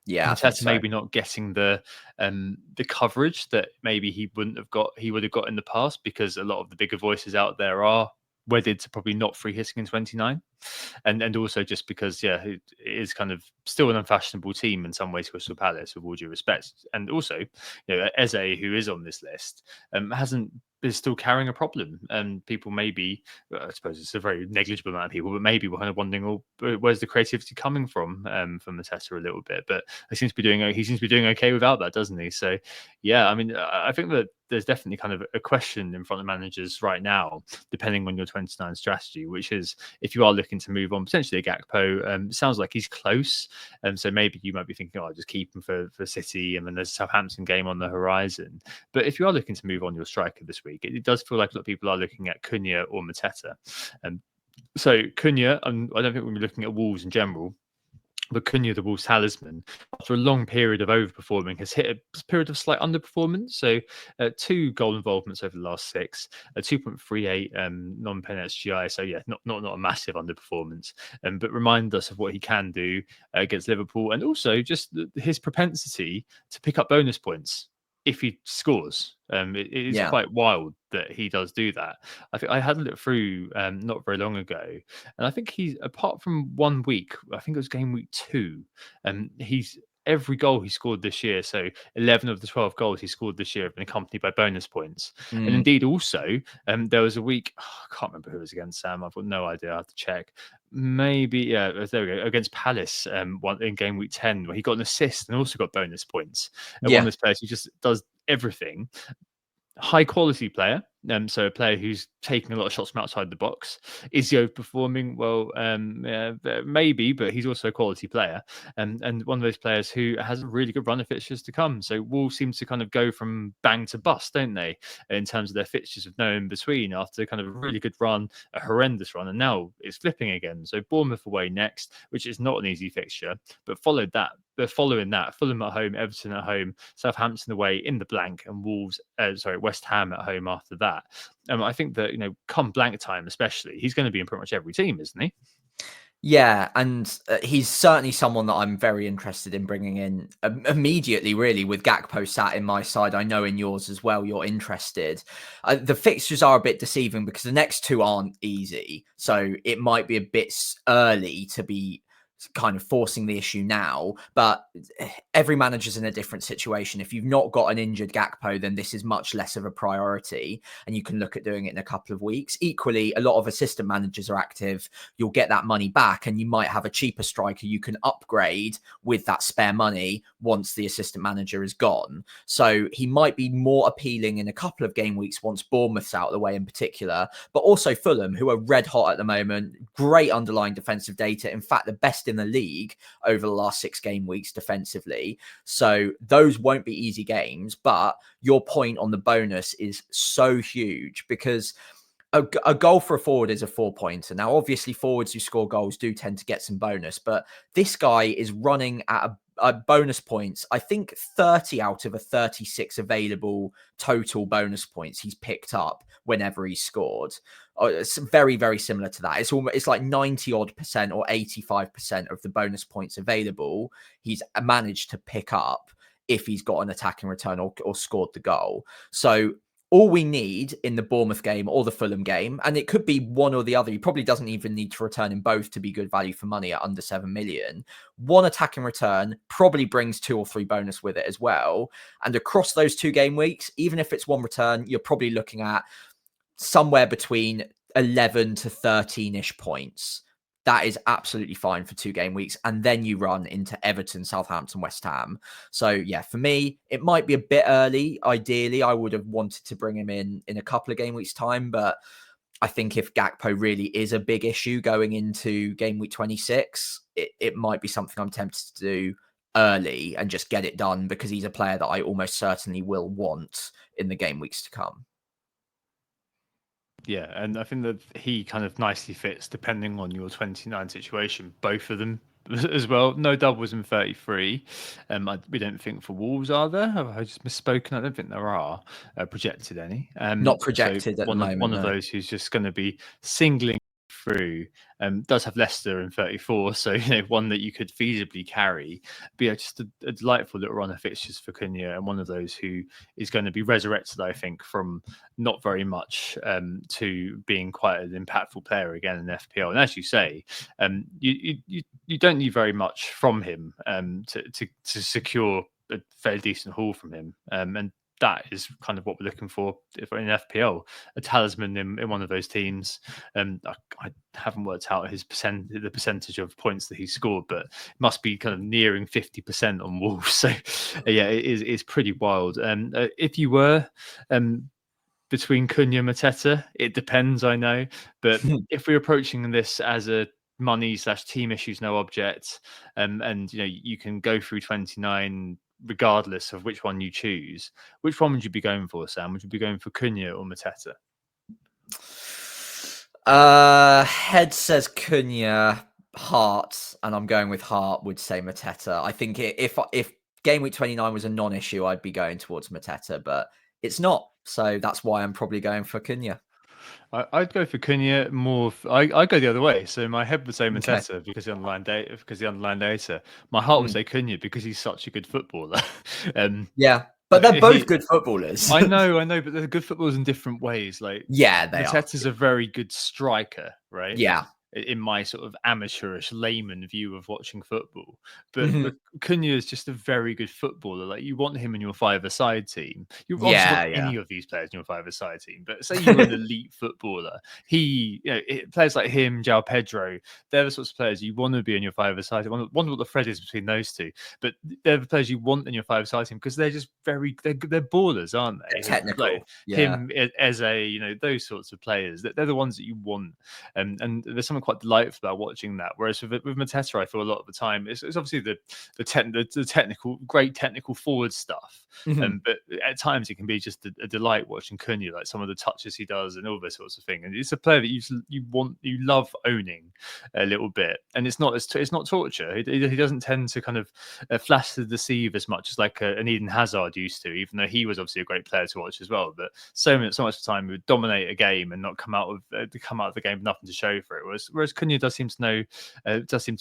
Yeah, Mateta maybe not getting the coverage that maybe he would have got in the past, because a lot of the bigger voices out there are wedded to probably not free hitting in 29, and also just because it is kind of still an unfashionable team in some ways, Crystal Palace, with all due respect. And also, Eze, who is on this list, is still carrying a problem, and people maybe, I suppose it's a very negligible amount of people, but maybe we're kind of wondering, where's the creativity coming from Mateta a little bit. But he seems to be doing okay without that, doesn't he? So yeah, I mean, I think that there's definitely kind of a question in front of managers right now, depending on your 29 strategy, which is, if you are looking to move on potentially a Gakpo, sounds like he's close, and so maybe you might be thinking, I'll just keep him for City, and then there's a Southampton game on the horizon. But if you are looking to move on your striker this week, it does feel like a lot of people are looking at Cunha or Mateta. So Cunha, I don't think we'll be looking at Wolves in general, but Cunha, the Wolves talisman, after a long period of overperforming, has hit a period of slight underperformance. So 2 goal involvements over the last 6, a 2.38 non-pen XGI. So yeah, not a massive underperformance, but remind us of what he can do against Liverpool, and also just his propensity to pick up bonus points if he scores. It is quite wild that he does do that. I think I had a look through not very long ago, and I think he's, apart from 1 week, I think it was game week 2, he's every goal he scored this year, so 11 of the 12 goals he scored this year have been accompanied by bonus points. And indeed also there was a week, I can't remember who it was against, Sam, I've got no idea, I have to check. Maybe, there we go, against Palace in game week 10, where he got an assist and also got bonus points. And one of those players who just does everything. High quality player, so a player who's taking a lot of shots from outside the box. Is he overperforming? Well, maybe, but he's also a quality player, and one of those players who has a really good run of fixtures to come. So Wolves seem to kind of go from bang to bust, don't they, in terms of their fixtures, with no in between, after kind of a really good run, a horrendous run, and now it's flipping again. So Bournemouth away next, which is not an easy fixture, but following that, Fulham at home, Everton at home, Southampton away in the blank, and West Ham at home after that. I think that, come blank time especially, he's going to be in pretty much every team, isn't he? Yeah, and he's certainly someone that I'm very interested in bringing in immediately, really, with Gakpo sat in my side. I know in yours as well, you're interested. The fixtures are a bit deceiving because the next 2 aren't easy. So it might be a bit early to be kind of forcing the issue now, but every manager's in a different situation. If you've not got an injured Gakpo, then this is much less of a priority, and you can look at doing it in a couple of weeks. Equally, a lot of assistant managers are active. You'll get that money back, and you might have a cheaper striker you can upgrade with that spare money once the assistant manager is gone. So he might be more appealing in a couple of game weeks once Bournemouth's out of the way in particular, but also Fulham, who are red hot at the moment. Great underlying defensive data. In fact, the best in the league over the last 6 game weeks defensively. So those won't be easy games, but your point on the bonus is so huge, because a goal for a forward is a 4-pointer. Now, obviously, forwards who score goals do tend to get some bonus, but this guy is running at bonus points. I think 30 out of a 36 available total bonus points he's picked up whenever he's scored. It's very, very similar to that. It's like 90 odd percent or 85% of the bonus points available he's managed to pick up if he's got an attacking return or scored the goal. So all we need in the Bournemouth game or the Fulham game, and it could be one or the other, he probably doesn't even need to return in both to be good value for money at under 7 million. One attacking return probably brings 2 or 3 bonus with it as well. And across those 2 game weeks, even if it's one return, you're probably looking at somewhere between 11 to 13-ish points. That is absolutely fine for 2 game weeks. And then you run into Everton, Southampton, West Ham. So yeah, for me, it might be a bit early. Ideally, I would have wanted to bring him in a couple of game weeks time. But I think if Gakpo really is a big issue going into game week 26, it might be something I'm tempted to do early and just get it done, because he's a player that I almost certainly will want in the game weeks to come. Yeah, and I think that he kind of nicely fits, depending on your 29 situation, both of them as well. No doubles in 33. We don't think for Wolves, are there? Have I just misspoken? I don't think there are projected any. Not projected at the moment. One of those who's just going to be singling through. Does have Leicester in 34, so one that you could feasibly carry. But yeah, just a delightful little run of fixtures for Cunha, and one of those who is going to be resurrected, I think, from not very much to being quite an impactful player again in FPL. And as you say, you don't need very much from him to secure a fairly decent haul from him, and that is kind of what we're looking for in FPL, a talisman in one of those teams. I haven't worked out the percentage of points that he scored, but it must be kind of nearing 50% on Wolves. So yeah, it's pretty wild. If you were between Cunha and Mateta, it depends, I know, but if we're approaching this as a money/team issues no object, and you can go through 29 regardless of which one you choose, which one would you be going for, Sam? Would you be going for Cunha or Mateta? Head says Cunha, heart, and I'm going with heart, would say Mateta. I think if game week 29 was a non-issue, I'd be going towards Mateta, but it's not. So that's why I'm probably going for Cunha. I'd go for Cunha more. I go the other way. So my head would say Mateta because the underlying data. My heart would say Cunha because he's such a good footballer. Yeah, but they're both good footballers. I know, but they're good footballers in different ways. Like, yeah, Mateta's a very good striker, right? Yeah. In my sort of amateurish layman view of watching football, but Cunha is just a very good footballer. Like, you want him in your 5-a-side team. You want any of these players in your 5-a-side team, but say you're an elite footballer, players like him, João Pedro, they're the sorts of players you want to be in your 5-a-side. I wonder what the thread is between those two, but they're the players you want in your 5-a-side team because they're just they're ballers, aren't they? They're technical. Like him as a those sorts of players. They're the ones that you want, and there's something quite delightful about watching that. Whereas with Mateta, I feel a lot of the time it's obviously the technical, great technical forward stuff, but at times it can be just a delight watching Cunha, like some of the touches he does and all those sorts of things. And it's a player that you love owning a little bit, and it's not torture. He doesn't tend to kind of flash to deceive as much as like an Eden Hazard used to, even though he was obviously a great player to watch as well. But so much of the time he would dominate a game and not come out of the game with nothing to show for it. Whereas Cunha does seem to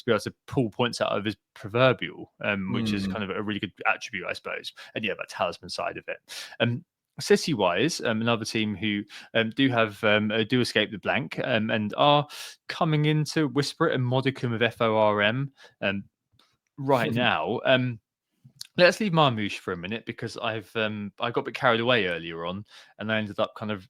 be able to pull points out of his proverbial, which is kind of a really good attribute, I suppose. And yeah, that talisman side of it. City-wise, another team who do escape the blank and are coming in to whisper it a modicum of FORM right now. Let's leave Marmoush for a minute because I got a bit carried away earlier on, and I ended up kind of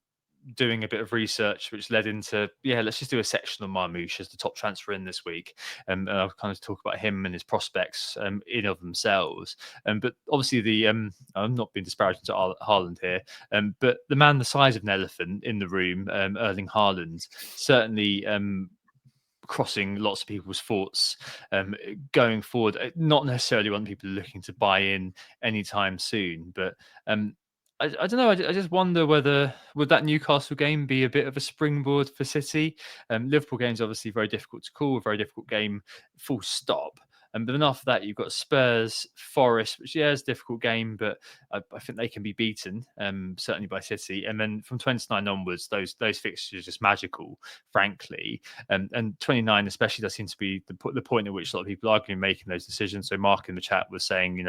doing a bit of research, which led into let's just do a section on Marmoush as the top transfer in this week, and I'll kind of talk about him and his prospects in of themselves. But obviously I'm not being disparaging to Haaland here, but the man the size of an elephant in the room, Erling Haaland, certainly crossing lots of people's thoughts going forward. Not necessarily one people are looking to buy in anytime soon, but I don't know. I just wonder whether would that Newcastle game be a bit of a springboard for City. Liverpool game's obviously very difficult to call, a very difficult game, full stop. But then after that, you've got Spurs, Forest, which is a difficult game, but I think they can be beaten, certainly by City. And then from 29 onwards, those fixtures are just magical, frankly. And 29 especially does seem to be the point at which a lot of people are going to be making those decisions. So Mark in the chat was saying,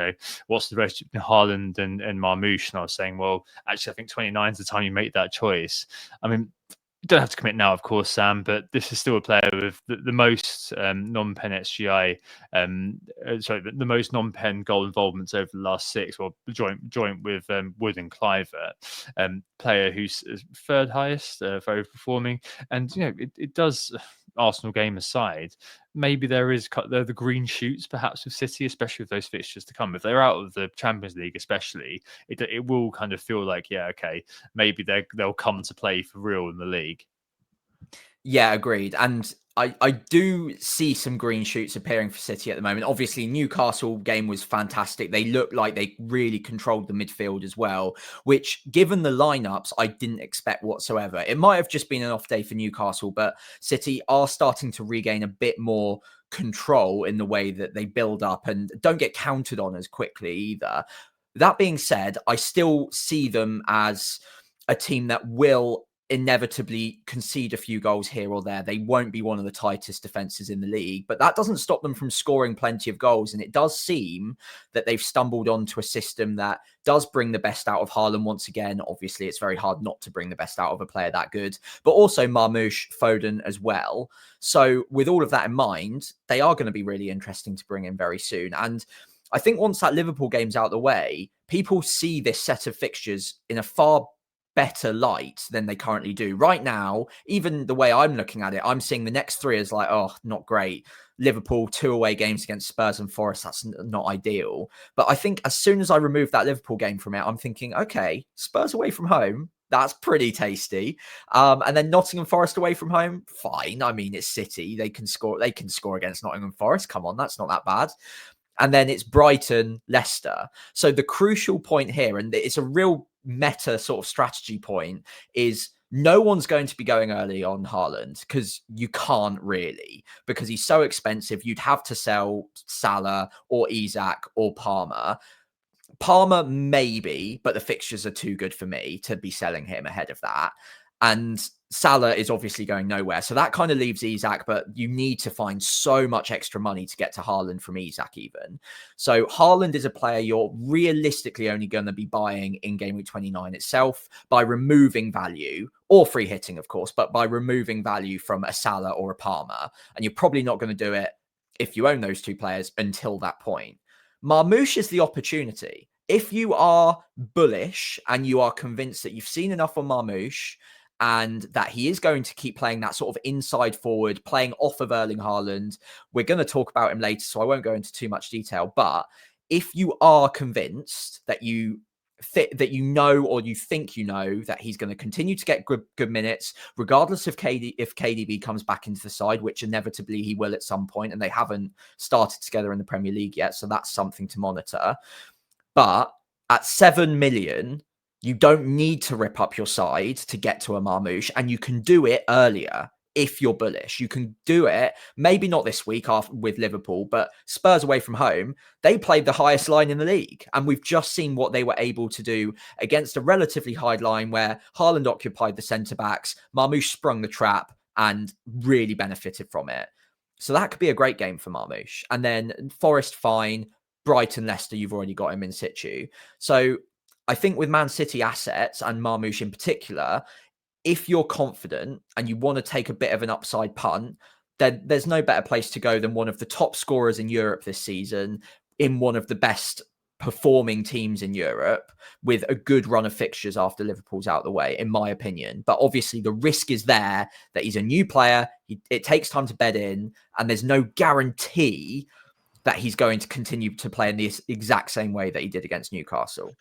what's the relationship between Haaland and Marmoush? And I was saying, well, actually, I think 29 is the time you make that choice. I mean, you don't have to commit now, of course, Sam, but this is still a player with the most non-pen XGI, the most non-pen goal involvements over the last 6, or joint with Wood and Cliver, player who's third highest for overperforming. And, it does, Arsenal game aside, maybe there are the green shoots perhaps with City, especially with those fixtures to come. If they're out of the Champions League, especially, it will kind of feel like, maybe they'll come to play for real in the league. Yeah, agreed. And I do see some green shoots appearing for City at the moment. Obviously, Newcastle game was fantastic. They looked like they really controlled the midfield as well, which, given the lineups, I didn't expect whatsoever. It might have just been an off day for Newcastle, but City are starting to regain a bit more control in the way that they build up and don't get counted on as quickly either. That being said, I still see them as a team that will inevitably concede a few goals here or there. They won't be one of the tightest defenses in the league, but that doesn't stop them from scoring plenty of goals. And it does seem that they've stumbled onto a system that does bring the best out of Haaland once again. Obviously, it's very hard not to bring the best out of a player that good, but also Marmoush, Foden as well. So with all of that in mind, they are going to be really interesting to bring in very soon. And I think once that Liverpool game's out of the way, people see this set of fixtures in a far better light than they currently do. Right now, even the way I'm looking at it, I'm seeing the next 3 as like, oh, not great. Liverpool, 2 away games against Spurs and Forest, that's not ideal. But I think as soon as I remove that Liverpool game from it, I'm thinking, okay, Spurs away from home, that's pretty tasty. And then Nottingham Forest away from home, fine. I mean, it's City. They can score against Nottingham Forest. Come on, that's not that bad. And then it's Brighton, Leicester. So the crucial point here, and it's a real meta sort of strategy point, is no one's going to be going early on Haaland, because you can't really, because he's so expensive. You'd have to sell Salah or Isak or Palmer. Palmer maybe, but the fixtures are too good for me to be selling him ahead of that. And Salah is obviously going nowhere. So that kind of leaves Isak, but you need to find so much extra money to get to Haaland from Isak even. So Haaland is a player you're realistically only going to be buying in Game Week 29 itself by removing value, or free hitting, of course, but by removing value from a Salah or a Palmer. And you're probably not going to do it if you own those 2 players until that point. Marmoush is the opportunity. If you are bullish and you are convinced that you've seen enough on Marmoush and that he is going to keep playing that sort of inside forward, playing off of Erling Haaland. We're going to talk about him later, so I won't go into too much detail. But if you are convinced that you know, or you think you know, that he's going to continue to get good minutes, regardless of if KDB comes back into the side, which inevitably he will at some point, and they haven't started together in the Premier League yet, so that's something to monitor. But at 7 million, you don't need to rip up your side to get to a Marmoush, and you can do it earlier if you're bullish. You can do it, maybe not this week with Liverpool, but Spurs away from home, they played the highest line in the league. And we've just seen what they were able to do against a relatively high line where Haaland occupied the centre-backs, Marmoush sprung the trap and really benefited from it. So that could be a great game for Marmoush. And then Forest, fine. Brighton, Leicester, you've already got him in situ. So I think with Man City assets, and Marmoush in particular, if you're confident and you want to take a bit of an upside punt, then there's no better place to go than one of the top scorers in Europe this season, in one of the best performing teams in Europe, with a good run of fixtures after Liverpool's out of the way, in my opinion. But obviously the risk is there that he's a new player. It takes time to bed in, and there's no guarantee that he's going to continue to play in the exact same way that he did against Newcastle.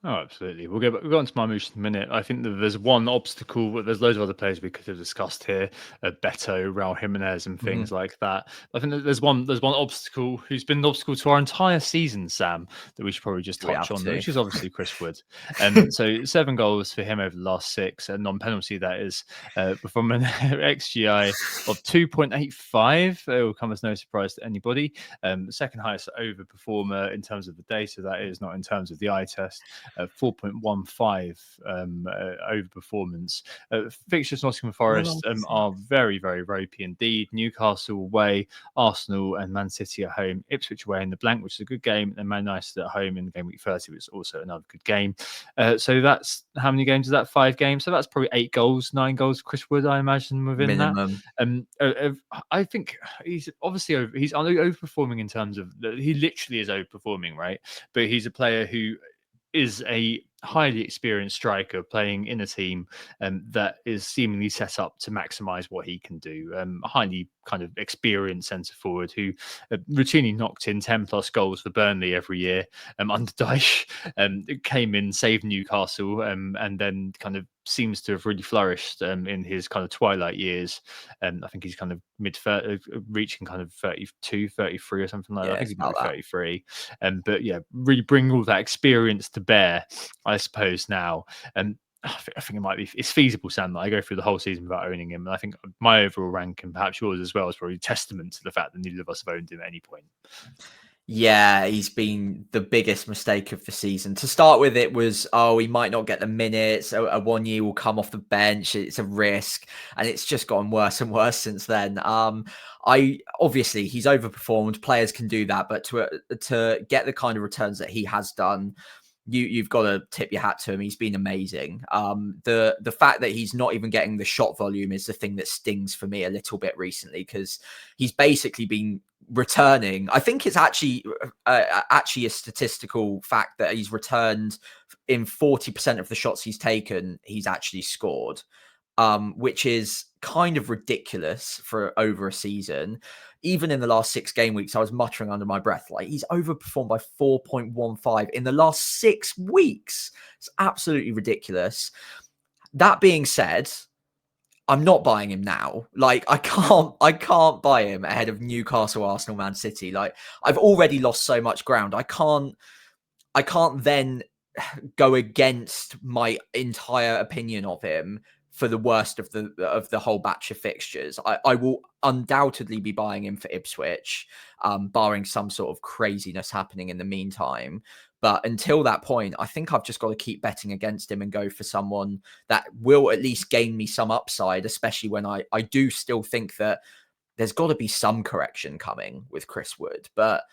Oh, absolutely. We'll go on to Marmoush in a minute. I think that there's one obstacle, but there's loads of other players we could have discussed here: Beto, Raul Jimenez, and Mhm. things like that. I think that there's one obstacle who's been an obstacle to our entire season, Sam, that we should probably just We touch have on, to. which is obviously Chris Wood. So 7 goals for him over the last 6, and non-penalty that is, from an XGI of 2.85. It will come as no surprise to anybody. Second highest over performer in terms of the data, that is, not in terms of the eye test. 4.15 over performance. Fixtures Nottingham Forest are very, very ropey indeed. Newcastle away, Arsenal and Man City at home, Ipswich away in the blank, which is a good game, and Man United at home in game week 30, which is also another good game. So that's how many games is that? 5 games. So that's probably 8 goals, 9 goals. Chris Wood, I imagine, within Minimum. that. I think he's obviously he's overperforming in terms of he literally is overperforming, right? But he's a player who is a highly experienced striker playing in a team that is seemingly set up to maximize what he can do. A highly kind of experienced centre forward who routinely knocked in 10 plus goals for Burnley every year under Dyche. Came in, saved Newcastle, and then kind of seems to have really flourished in his kind of twilight years. I think he's kind of reaching kind of 32, 33 or something like that. I think it's he's maybe about that. 33. But yeah, really bring all that experience to bear, I suppose, now. And I think it might be, it's feasible, Sam, that I go through the whole season without owning him. And I think my overall rank, and perhaps yours as well, is probably testament to the fact that neither of us have owned him at any point. Yeah, he's been the biggest mistake of the season. To start with, it was, he might not get the minutes. A 1 year will come off the bench. It's a risk. And it's just gotten worse and worse since then. Obviously he's overperformed. Players can do that, but to get the kind of returns that he has done, you've got to tip your hat to him. He's been amazing. The fact that he's not even getting the shot volume is the thing that stings for me a little bit recently, because he's basically been returning. I think it's actually a statistical fact that he's returned in 40% of the shots he's taken, he's actually scored, which is kind of ridiculous for over a season. Even in the last 6 game weeks, I was muttering under my breath, like, he's overperformed by 4.15 in the last 6 weeks. It's absolutely ridiculous. That being said, I'm not buying him now. Like, I can't buy him ahead of Newcastle, Arsenal, Man City. Like, I've already lost so much ground. I can't then go against my entire opinion of him for the worst of the whole batch of fixtures. I will undoubtedly be buying him for Ipswich, barring some sort of craziness happening in the meantime. But until that point, I think I've just got to keep betting against him and go for someone that will at least gain me some upside, especially when I do still think that there's got to be some correction coming with Chris Wood. But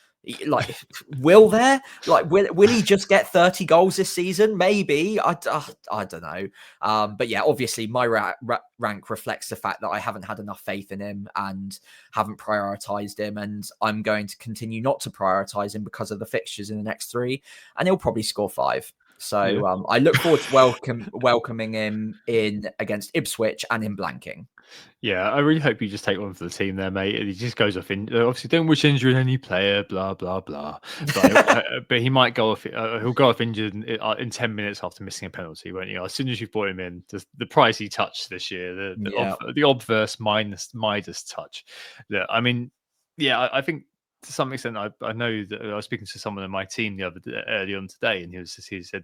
like, will there? Like, will he just get 30 goals this season? Maybe. I don't know. But yeah, obviously my rank reflects the fact that I haven't had enough faith in him and haven't prioritized him, and I'm going to continue not to prioritize him because of the fixtures in the next 3, and he'll probably score 5. So Yeah. I look forward to welcoming him in against Ipswich and him blanking. Yeah, I really hope you just take one for the team there, mate. And he just goes off in. Obviously, don't wish injury on any player. Blah blah blah. But he might go off. He'll go off injured in 10 minutes after missing a penalty, won't he? As soon as you brought him in, just the price he touched this year, the obverse Midas touch. Yeah, I mean, yeah, I think to some extent, I know that I was speaking to someone on my team early on today, and he said,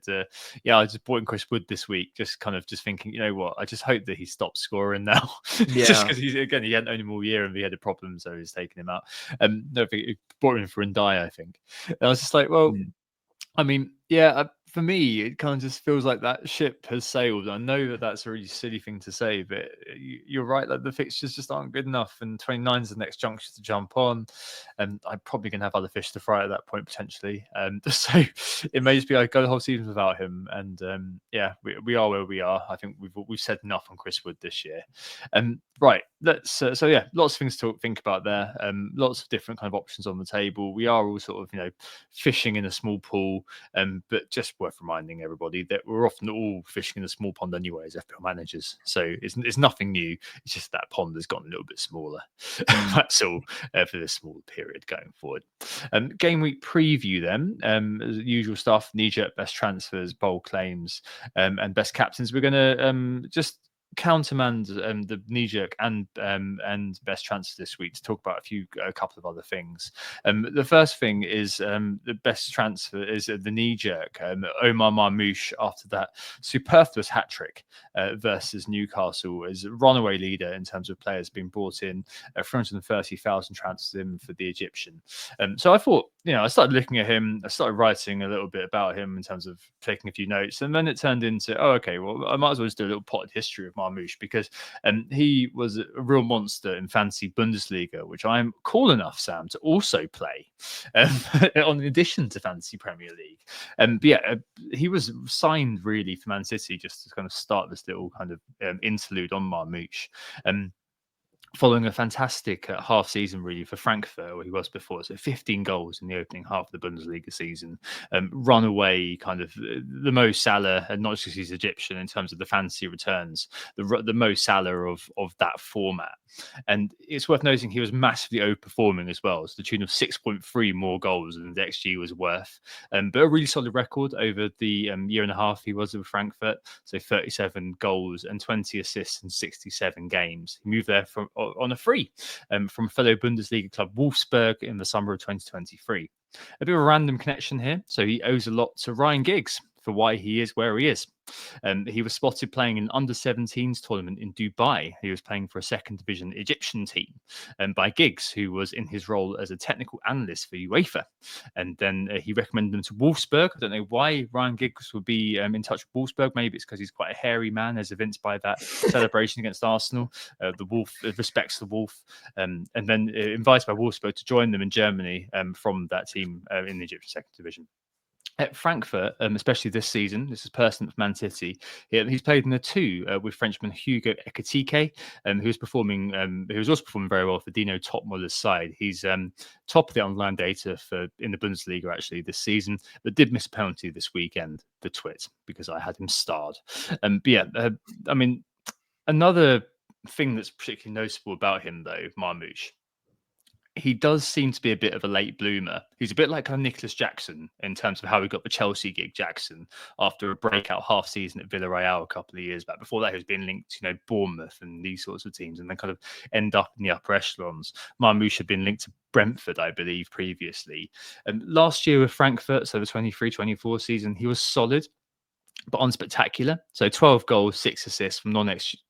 "Yeah, I just bought in Chris Wood this week, just thinking, you know what, I just hope that he stops scoring now, just because he hadn't owned him all year and he had a problem, so he's taking him out." No, he bought him for Ndai, I think. And I was just like, well, I mean, yeah, for me, it kind of just feels like that ship has sailed. I know that that's a really silly thing to say, but you're right that the fixtures just aren't good enough, and 29 is the next juncture to jump on, and I'm probably going to have other fish to fry at that point potentially. So it may just be I go the whole season without him, and yeah, we are where we are. I think we've said enough on Chris Wood this year. Right, let's so yeah, lots of things to think about there. Lots of different kind of options on the table. We are all sort of fishing in a small pool, but just worth reminding everybody that we're often all fishing in a small pond anyway as FPL managers. So it's nothing new. It's just that pond has gotten a little bit smaller. That's all for this small period going forward. Game week preview then, as usual stuff: knee-jerk best transfers, bold claims, and best captains. We're going to just countermand the knee jerk and best transfer this week to talk about a couple of other things. The first thing is the best transfer is the knee jerk. Omar Marmoush, after that superfluous hat trick versus Newcastle, is runaway leader in terms of players being brought in. 330,000 transfers in for the Egyptian. So I thought, I started looking at him. I started writing a little bit about him in terms of taking a few notes, and then it turned into, okay, well, I might as well just do a little potted history of Marmoush, because he was a real monster in fantasy Bundesliga, which I'm cool enough, Sam, to also play in addition to fantasy Premier League. But he was signed really for Man City just to kind of start this little kind of interlude on Marmoush. Following a fantastic half season, really, for Frankfurt, where he was before. So 15 goals in the opening half of the Bundesliga season. Runaway kind of the Mo Salah, and not just because he's Egyptian in terms of the fantasy returns, the Mo Salah of that format. And it's worth noting he was massively overperforming as well, to the tune of 6.3 more goals than the XG was worth. But a really solid record over the year and a half he was with Frankfurt. So 37 goals and 20 assists in 67 games. He moved there on a free from fellow Bundesliga club Wolfsburg in the summer of 2023. A bit of a random connection here. So he owes a lot to Ryan Giggs for why he is where he is. He was spotted playing an under-17s tournament in Dubai. He was playing for a second division Egyptian team by Giggs, who was in his role as a technical analyst for UEFA. And then he recommended them to Wolfsburg. I don't know why Ryan Giggs would be in touch with Wolfsburg. Maybe it's because he's quite a hairy man, as evinced by that celebration against Arsenal. The Wolf respects the Wolf. And then invited by Wolfsburg to join them in Germany from that team in the Egyptian second division. At Frankfurt, especially this season, this is personal for Man City. He's played in the two with Frenchman Hugo Ekitike, who was also performing very well for Dino Topmuller's side. He's top of the online data in the Bundesliga actually this season, but did miss a penalty this weekend. The twit, because I had him starred. I mean, another thing that's particularly noticeable about him though, Marmoush. He does seem to be a bit of a late bloomer. He's a bit like kind of Nicholas Jackson in terms of how he got the Chelsea gig, Jackson, after a breakout half season at Villarreal a couple of years back. Before that, he was being linked to, Bournemouth and these sorts of teams, and then kind of end up in the upper echelons. Marmoush had been linked to Brentford, I believe, previously. And last year with Frankfurt, so the 23-24 season, he was solid, but unspectacular. So 12 goals, 6 assists from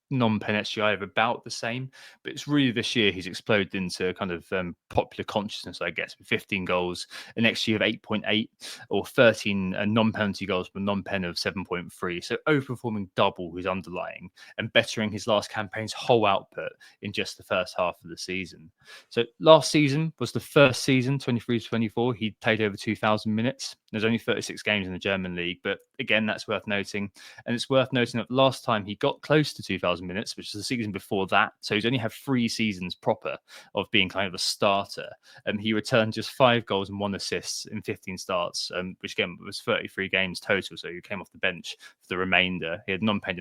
non-pen XGI of about the same, but it's really this year he's exploded into kind of popular consciousness, I guess, with 15 goals, an XG of 8.8, or 13 non-penalty goals with a non-pen of 7.3. So overperforming double his underlying and bettering his last campaign's whole output in just the first half of the season. So last season was the first season, 23-24. He played over 2,000 minutes. There's only 36 games in the German league, but again, that's worth noting. And it's worth noting that last time he got close to 2,000 minutes, which is the season before that. So he's only had 3 seasons proper of being kind of a starter. And he returned just 5 goals and 1 assist in 15 starts, which again was 33 games total. So he came off the bench for the remainder. He had non-pen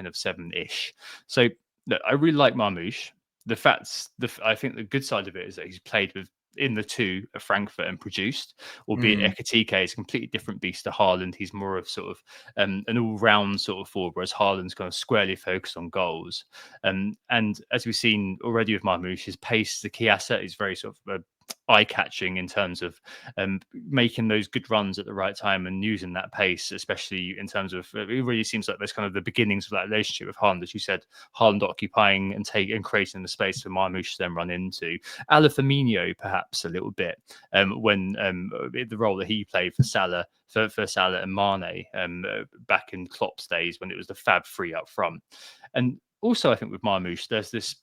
of 7-ish. So look, I really like Marmoush. I think the good side of it is that he's played in the two at Frankfurt and produced, albeit Ekitike is a completely different beast to Haaland. He's more of sort of an all-round sort of forward, whereas Haaland's kind of squarely focused on goals. And as we've seen already with Marmoush, his pace is a key asset. He's very sort of eye-catching in terms of making those good runs at the right time and using that pace, especially in terms of it really seems like there's kind of the beginnings of that relationship with Haaland, as you said, Haaland occupying and creating the space for Marmoush to then run into. Ala Firmino perhaps a little bit when the role that he played for Salah for Salah and Mane back in Klopp's days when it was the Fab Three up front. And also I think with Marmoush there's this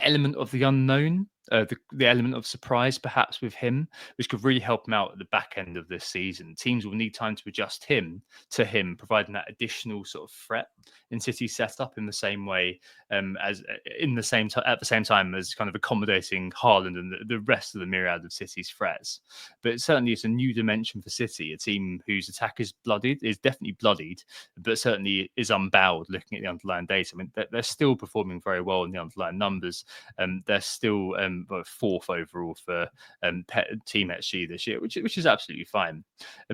element of the unknown the element of surprise perhaps with him, which could really help him out at the back end of this season. Teams will need time to adjust him to him, providing that additional sort of threat in City's setup in the same way as in the same at the same time as kind of accommodating Haaland and the rest of the myriad of City's threats. But certainly it's a new dimension for City, a team whose attack is definitely bloodied, but certainly is unbowed looking at the underlying data. I mean, they're still performing very well in the underlying numbers. They're still fourth overall for team XG this year, which is absolutely fine.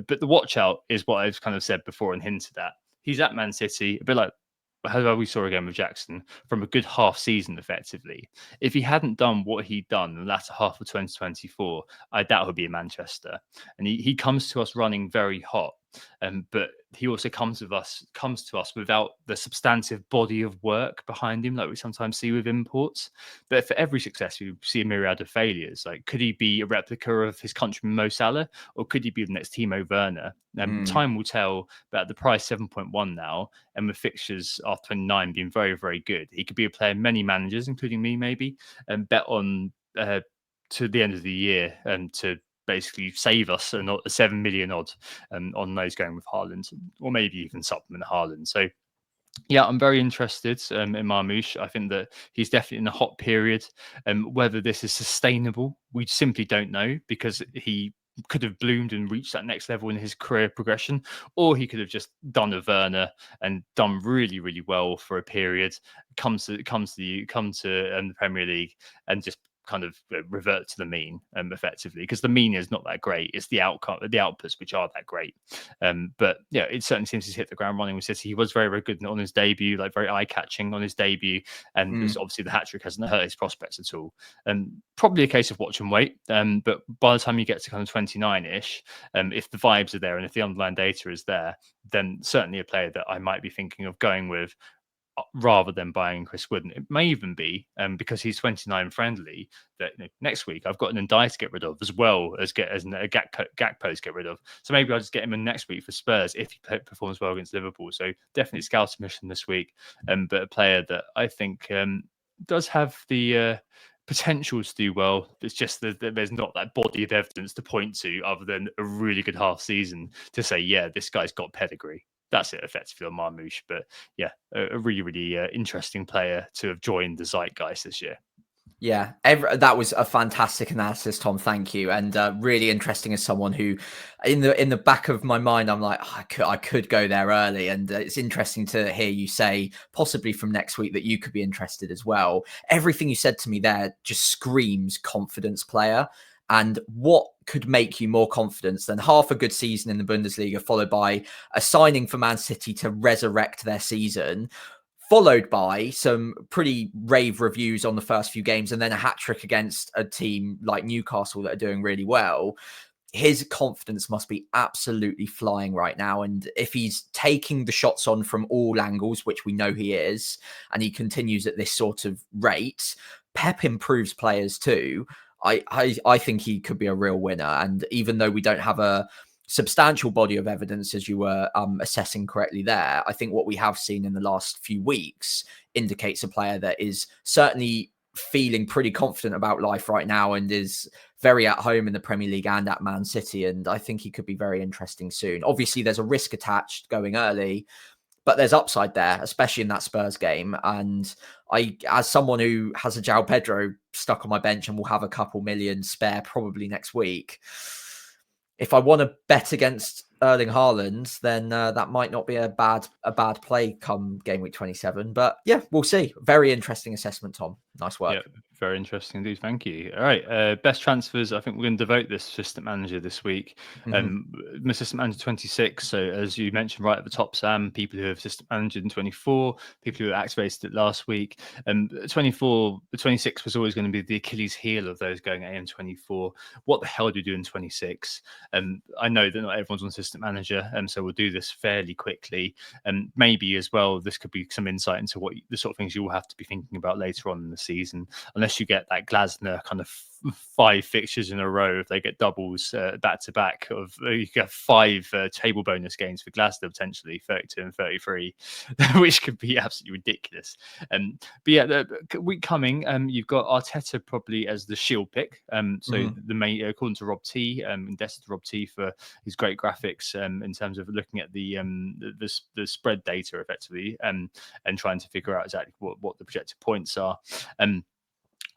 But the watch out is what I've kind of said before and hinted at. He's at Man City, a bit like how we saw again with Jackson, from a good half season effectively. If he hadn't done what he'd done in the latter half of 2024, I doubt he'll be in Manchester. And he comes to us running very hot. But he also comes to us without the substantive body of work behind him, like we sometimes see with imports. But for every success, we see a myriad of failures. Like, could he be a replica of his countryman Mo Salah, or could he be the next Timo Werner? Time will tell. But at the price 7.1 now, and with fixtures after 29 being very, very good, he could be a player many managers, including me, maybe, and bet on to the end of the year to basically save us a 7 million odd on those going with Haaland, or maybe even supplement Haaland. So yeah, I'm very interested in Marmoush. I think that he's definitely in a hot period. Whether this is sustainable, we simply don't know, because he could have bloomed and reached that next level in his career progression, or he could have just done a Werner and done really, really well for a period, come to the Premier League and just kind of revert to the mean effectively, because the mean is not that great. It's the outputs which are that great. But yeah, it certainly seems he's hit the ground running with City. He was very, very good on his debut, like very eye-catching on his debut, and obviously the hat-trick hasn't hurt his prospects at all. Probably a case of watch and wait, but by the time you get to kind of 29-ish, if the vibes are there and if the underlying data is there, then certainly a player that I might be thinking of going with rather than buying Chris Wood. And it may even be because he's 29 friendly that next week I've got an Ndai to get rid of, as well as a Gakpo to get rid of. So maybe I'll just get him in next week for Spurs if he performs well against Liverpool. So definitely scouting mission this week, but a player that I think does have the potential to do well. It's just that there's not that body of evidence to point to other than a really good half season to say, yeah, this guy's got pedigree. That's it effectively on Marmoush. But yeah, a really, really interesting player to have joined the zeitgeist this year. Yeah, that was a fantastic analysis, Tom. Thank you, and really interesting as someone who, in the back of my mind, I'm like, I could go there early, and it's interesting to hear you say possibly from next week that you could be interested as well. Everything you said to me there just screams confidence player. And what could make you more confident than half a good season in the Bundesliga, followed by a signing for Man City to resurrect their season, followed by some pretty rave reviews on the first few games, and then a hat-trick against a team like Newcastle that are doing really well. His confidence must be absolutely flying right now. And if he's taking the shots on from all angles, which we know he is, and he continues at this sort of rate, Pep improves players too. I think he could be a real winner. And even though we don't have a substantial body of evidence, as you were assessing correctly there, I think what we have seen in the last few weeks indicates a player that is certainly feeling pretty confident about life right now and is very at home in the Premier League and at Man City. And I think he could be very interesting soon. Obviously, there's a risk attached going early, but there's upside there, especially in that Spurs game. And I, as someone who has a João Pedro stuck on my bench and will have a couple million spare probably next week, if I want to bet against Erling Haaland, then that might not be a bad play come game week 27. But yeah, we'll see. Very interesting assessment, Tom. Nice work. Yeah, very interesting indeed. Thank you. All right. Best transfers. I think we're going to devote this assistant manager this week. Assistant manager 26. So as you mentioned right at the top, Sam, people who have assistant manager in 24, people who activated it last week. 24, 26 was always going to be the Achilles heel of those going AM24. What the hell do we do in 26? I know that not everyone's on assistant manager, so we'll do this fairly quickly. And maybe as well, this could be some insight into what the sort of things you will have to be thinking about later on in the season, unless unless you get that Glasner kind of 5 fixtures in a row, if they get doubles back to back, you get 5 table bonus games for Glasner, potentially 32 and 33, which could be absolutely ridiculous. But yeah, the week coming, you've got Arteta probably as the shield pick. So the main, according to Rob T, indebted to Rob T for his great graphics in terms of looking at the spread data effectively, and trying to figure out exactly what the projected points are.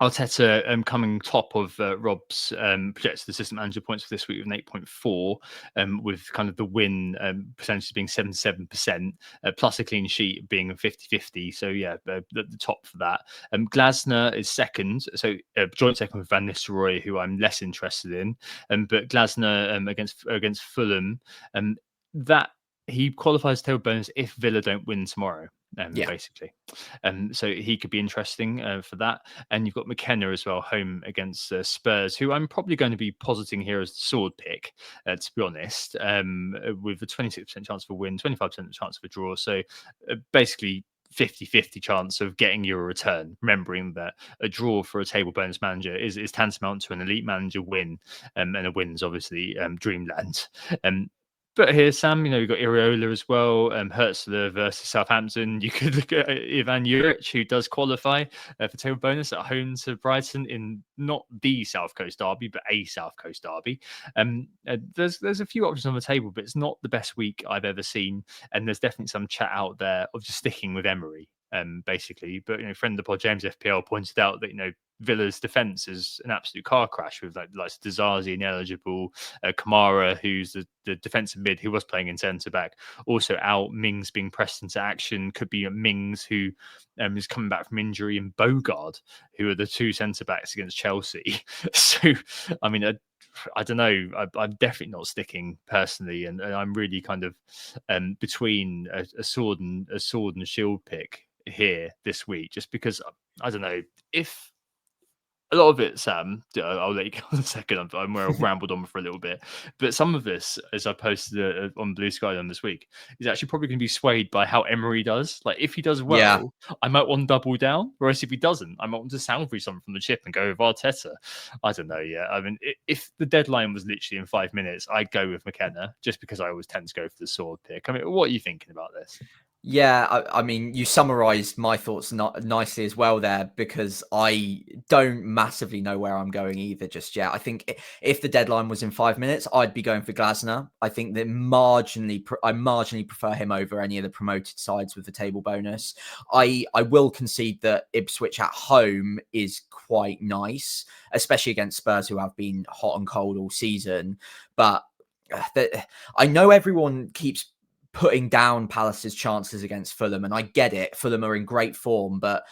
Arteta coming top of Rob's projected assistant manager points for this week with an 8.4, with kind of the win percentage being 77%, plus a clean sheet being 50-50. So yeah, the top for that. Glasner is second, so joint second with Van Nistelrooy, who I'm less interested in. But Glasner against Fulham, that he qualifies table bonus if Villa don't win tomorrow. Basically, so he could be interesting for that. And you've got McKenna as well, home against Spurs, who I'm probably going to be positing here as the sword pick, to be honest, with a 26% chance of a win, 25% chance of a draw. So basically 50-50 chance of getting you a return, remembering that a draw for a table bonus manager is tantamount to an elite manager win, and a win's obviously dreamland. But here, Sam, you've got Iriola as well, Hertzler versus Southampton. You could look at Ivan Juric, who does qualify for table bonus at home to Brighton in not the South Coast derby, but a South Coast derby. There's a few options on the table, but it's not the best week I've ever seen. And there's definitely some chat out there of just sticking with Emery, basically. But friend of the pod, James FPL, pointed out that Villa's defence is an absolute car crash with like Dizazi ineligible, Kamara, who's the defensive mid who was playing in centre back, also out. Mings being pressed into action, could be Mings who is coming back from injury, and Bogard, who are the 2 centre backs against Chelsea. So I mean, I don't know. I'm definitely not sticking personally, and I'm really kind of between a sword and shield pick here this week, just because I don't know if. A lot of it, Sam, I'll let you go in a second. I've rambled on for a little bit. But some of this, as I posted on Blue Sky on this week, is actually probably going to be swayed by how Emery does. Like, if he does well, I might want to double down. Whereas if he doesn't, I might want to salvage something from the chip and go with Arteta. I don't know yet. I mean, if the deadline was literally in 5 minutes, I'd go with McKenna, just because I always tend to go for the sword pick. I mean, what are you thinking about this? Yeah, I mean, you summarised my thoughts nicely as well there, because I don't massively know where I'm going either just yet. I think if the deadline was in 5 minutes, I'd be going for Glasner. I think that I marginally prefer him over any of the promoted sides with the table bonus. I will concede that Ipswich at home is quite nice, especially against Spurs, who have been hot and cold all season. But I know everyone keeps putting down Palace's chances against Fulham, and I get it. Fulham are in great form, but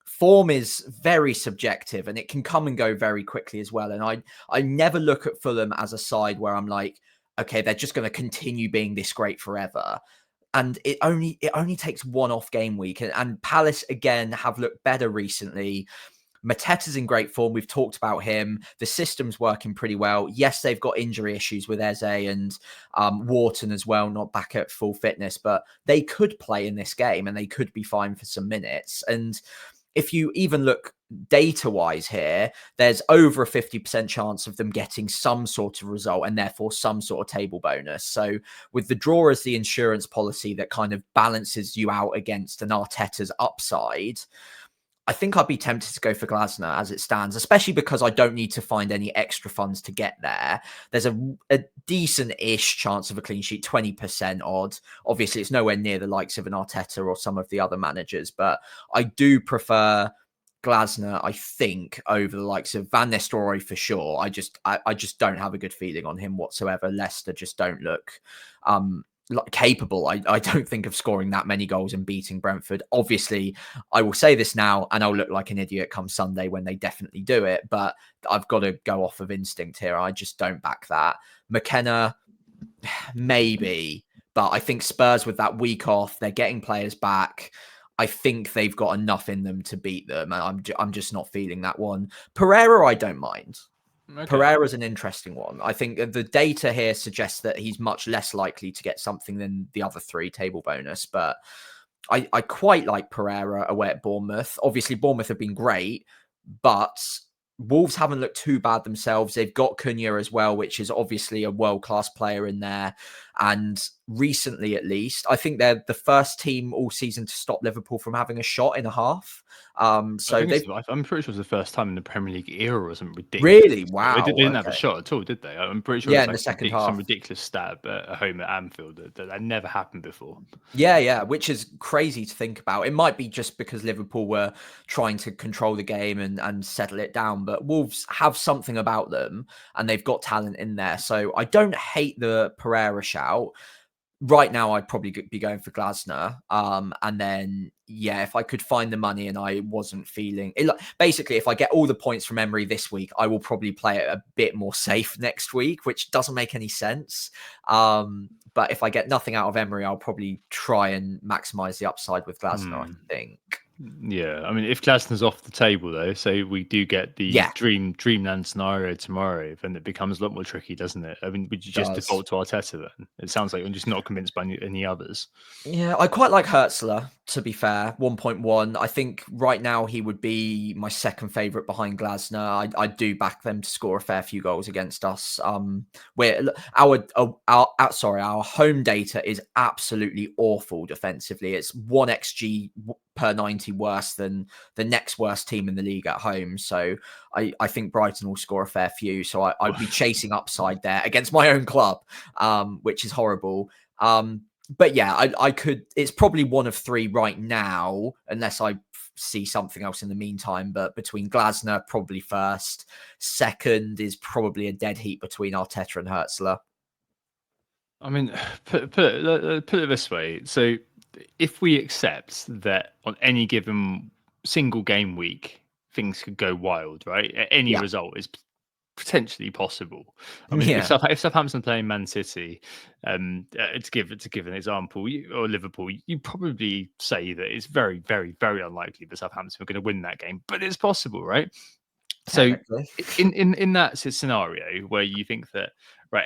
form is very subjective and it can come and go very quickly as well. And I never look at Fulham as a side where I'm like, okay, they're just going to continue being this great forever. And it only takes one off game week, and Palace again have looked better recently. Mateta's in great form. We've talked about him. The system's working pretty well. Yes, they've got injury issues with Eze and Wharton as well, not back at full fitness, but they could play in this game and they could be fine for some minutes. And if you even look data-wise here, there's over a 50% chance of them getting some sort of result and therefore some sort of table bonus. So with the draw as the insurance policy that kind of balances you out against an Arteta's upside, I think I'd be tempted to go for Glasner as it stands, especially because I don't need to find any extra funds to get there. There's a decent-ish chance of a clean sheet, 20% odd. Obviously, it's nowhere near the likes of an Arteta or some of the other managers, but I do prefer Glasner, I think, over the likes of Van Nistelrooy for sure. I just don't have a good feeling on him whatsoever. Leicester just don't look capable. I don't think of scoring that many goals and beating Brentford. Obviously, I will say this now and I'll look like an idiot come Sunday when they definitely do it, but I've got to go off of instinct here. I just don't back that. McKenna, maybe, but I think Spurs with that week off, they're getting players back. I think they've got enough in them to beat them. I'm just not feeling that one. Pereira, I don't mind. Okay. Pereira's an interesting one. I think the data here suggests that he's much less likely to get something than the other 3 table bonus, but I quite like Pereira away at Bournemouth. Obviously, Bournemouth have been great, But Wolves haven't looked too bad themselves. They've got Cunha as well, which is obviously a world-class player in there. And recently, at least, I think they're the first team all season to stop Liverpool from having a shot in a half. So they've I'm pretty sure it was the first time in the Premier League era or something ridiculous. really, wow, They didn't have a okay. shot at all, did they? I'm pretty sure Yeah, it in the was second like some half. ridiculous stat at home at Anfield that never happened before. Yeah, which is crazy to think about. It might be just because Liverpool were trying to control the game and settle it down, but Wolves have something about them and they've got talent in there. So I don't hate the Pereira shout. Right now, I'd probably be going for Glasner. And then, yeah, if I could find the money and I wasn't feeling it, basically, if I get all the points from Emery this week, I will probably play it a bit more safe next week, which doesn't make any sense. But if I get nothing out of Emery, I'll probably try and maximize the upside with Glasner, I think. Yeah, I mean, if Glasner's off the table though, so we do get the dreamland scenario tomorrow, then it becomes a lot more tricky, doesn't it? I mean, would you just default to Arteta then? It sounds like you're just not convinced by any others. Yeah, I quite like Hertzler, to be fair. 1.1. I think right now he would be my second favourite behind Glasner. I do back them to score a fair few goals against us. Our home data is absolutely awful defensively. It's 1 XG per 90 worse than the next worst team in the league at home. So I think Brighton will score a fair few. So I'd be chasing upside there against my own club, which is horrible. But yeah, I could. It's probably one of three right now, unless I see something else in the meantime. But between Glasner, probably first. Second is probably a dead heat between Arteta and Hertzler. I mean, put it this way. So if we accept that on any given single game week, things could go wild, right? Any result is potentially possible. I mean, if Southampton playing Man City, to give an example, or Liverpool, you probably say that it's very, very, very unlikely that Southampton are going to win that game, but it's possible, right? So in that scenario where you think that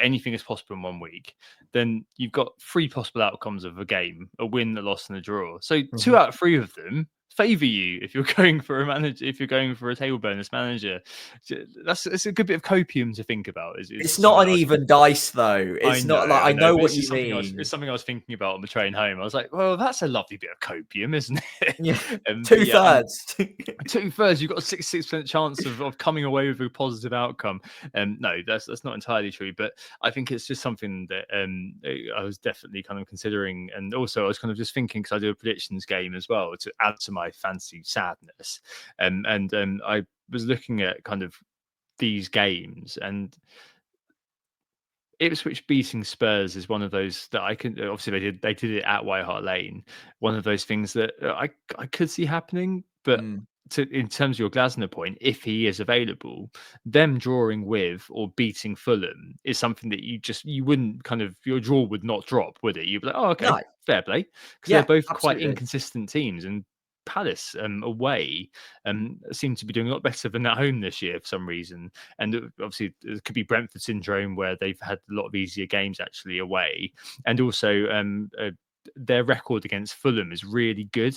anything is possible in 1 week, then you've got 3 possible outcomes of a game: a win, a loss, and a draw. So 2 out of 3 of them favour you if you're going for a manager, if you're going for a table bonus manager. It's a good bit of copium to think about. It's not an even dice though. It's not like I know what you mean. It's something I was thinking about on the train home. I was like, well, that's a lovely bit of copium, isn't it? Yeah. 2/3. 2/3. You've got a 66% chance of coming away with a positive outcome. No, that's not entirely true, but I think it's just something that I was definitely kind of considering, and also I was kind of just thinking, because I do a predictions game as well to add to my fancy sadness, and I was looking at kind of these games, and Ipswich beating Spurs is one of those that I can, obviously they did it at White Hart Lane, one of those things that I could see happening, but in terms of your Glasner point, if he is available, them drawing with or beating Fulham is something that you wouldn't kind of, your jaw would not drop, would it? You'd be like, oh, okay, fair play, because they're both quite inconsistent teams, and Palace away seem to be doing a lot better than at home this year for some reason. And obviously it could be Brentford syndrome, where they've had a lot of easier games actually away, and also their record against Fulham is really good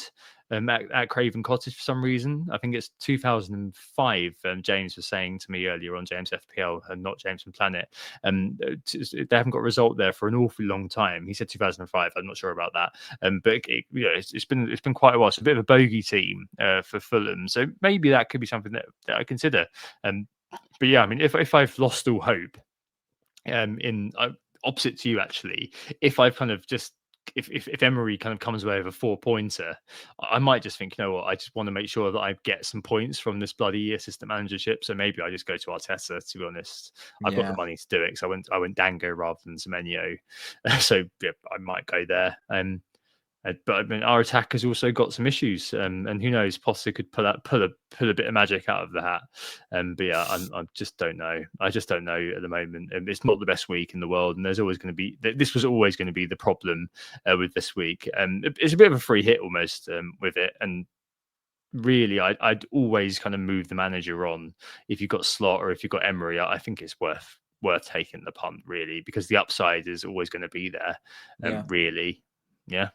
at Craven Cottage for some reason. I think it's 2005. James was saying to me earlier on, James FPL and not James from Planet. They haven't got a result there for an awfully long time. He said 2005. I'm not sure about that. But it's been quite a while. So a bit of a bogey team for Fulham. So maybe that could be something that I consider. But yeah, I mean, if I've lost all hope, opposite to you actually, if I've kind of just if Emery kind of comes away with a 4-pointer, I might just think, you know what, I just want to make sure that I get some points from this bloody assistant managership. So maybe I just go to Arteta, to be honest. I've got the money to do it, because I went Dango rather than Semenyo. So yeah, I might go there. But I mean, our attack has also got some issues, and who knows, Potter could pull a bit of magic out of the hat. But yeah, I just don't know. I just don't know at the moment. It's not the best week in the world, and there's always going to be. This was always going to be the problem with this week. It's a bit of a free hit almost with it, and really, I'd always kind of move the manager on if you've got Slot or if you've got Emery. I think it's worth taking the punt, really, because the upside is always going to be there. Really, yeah.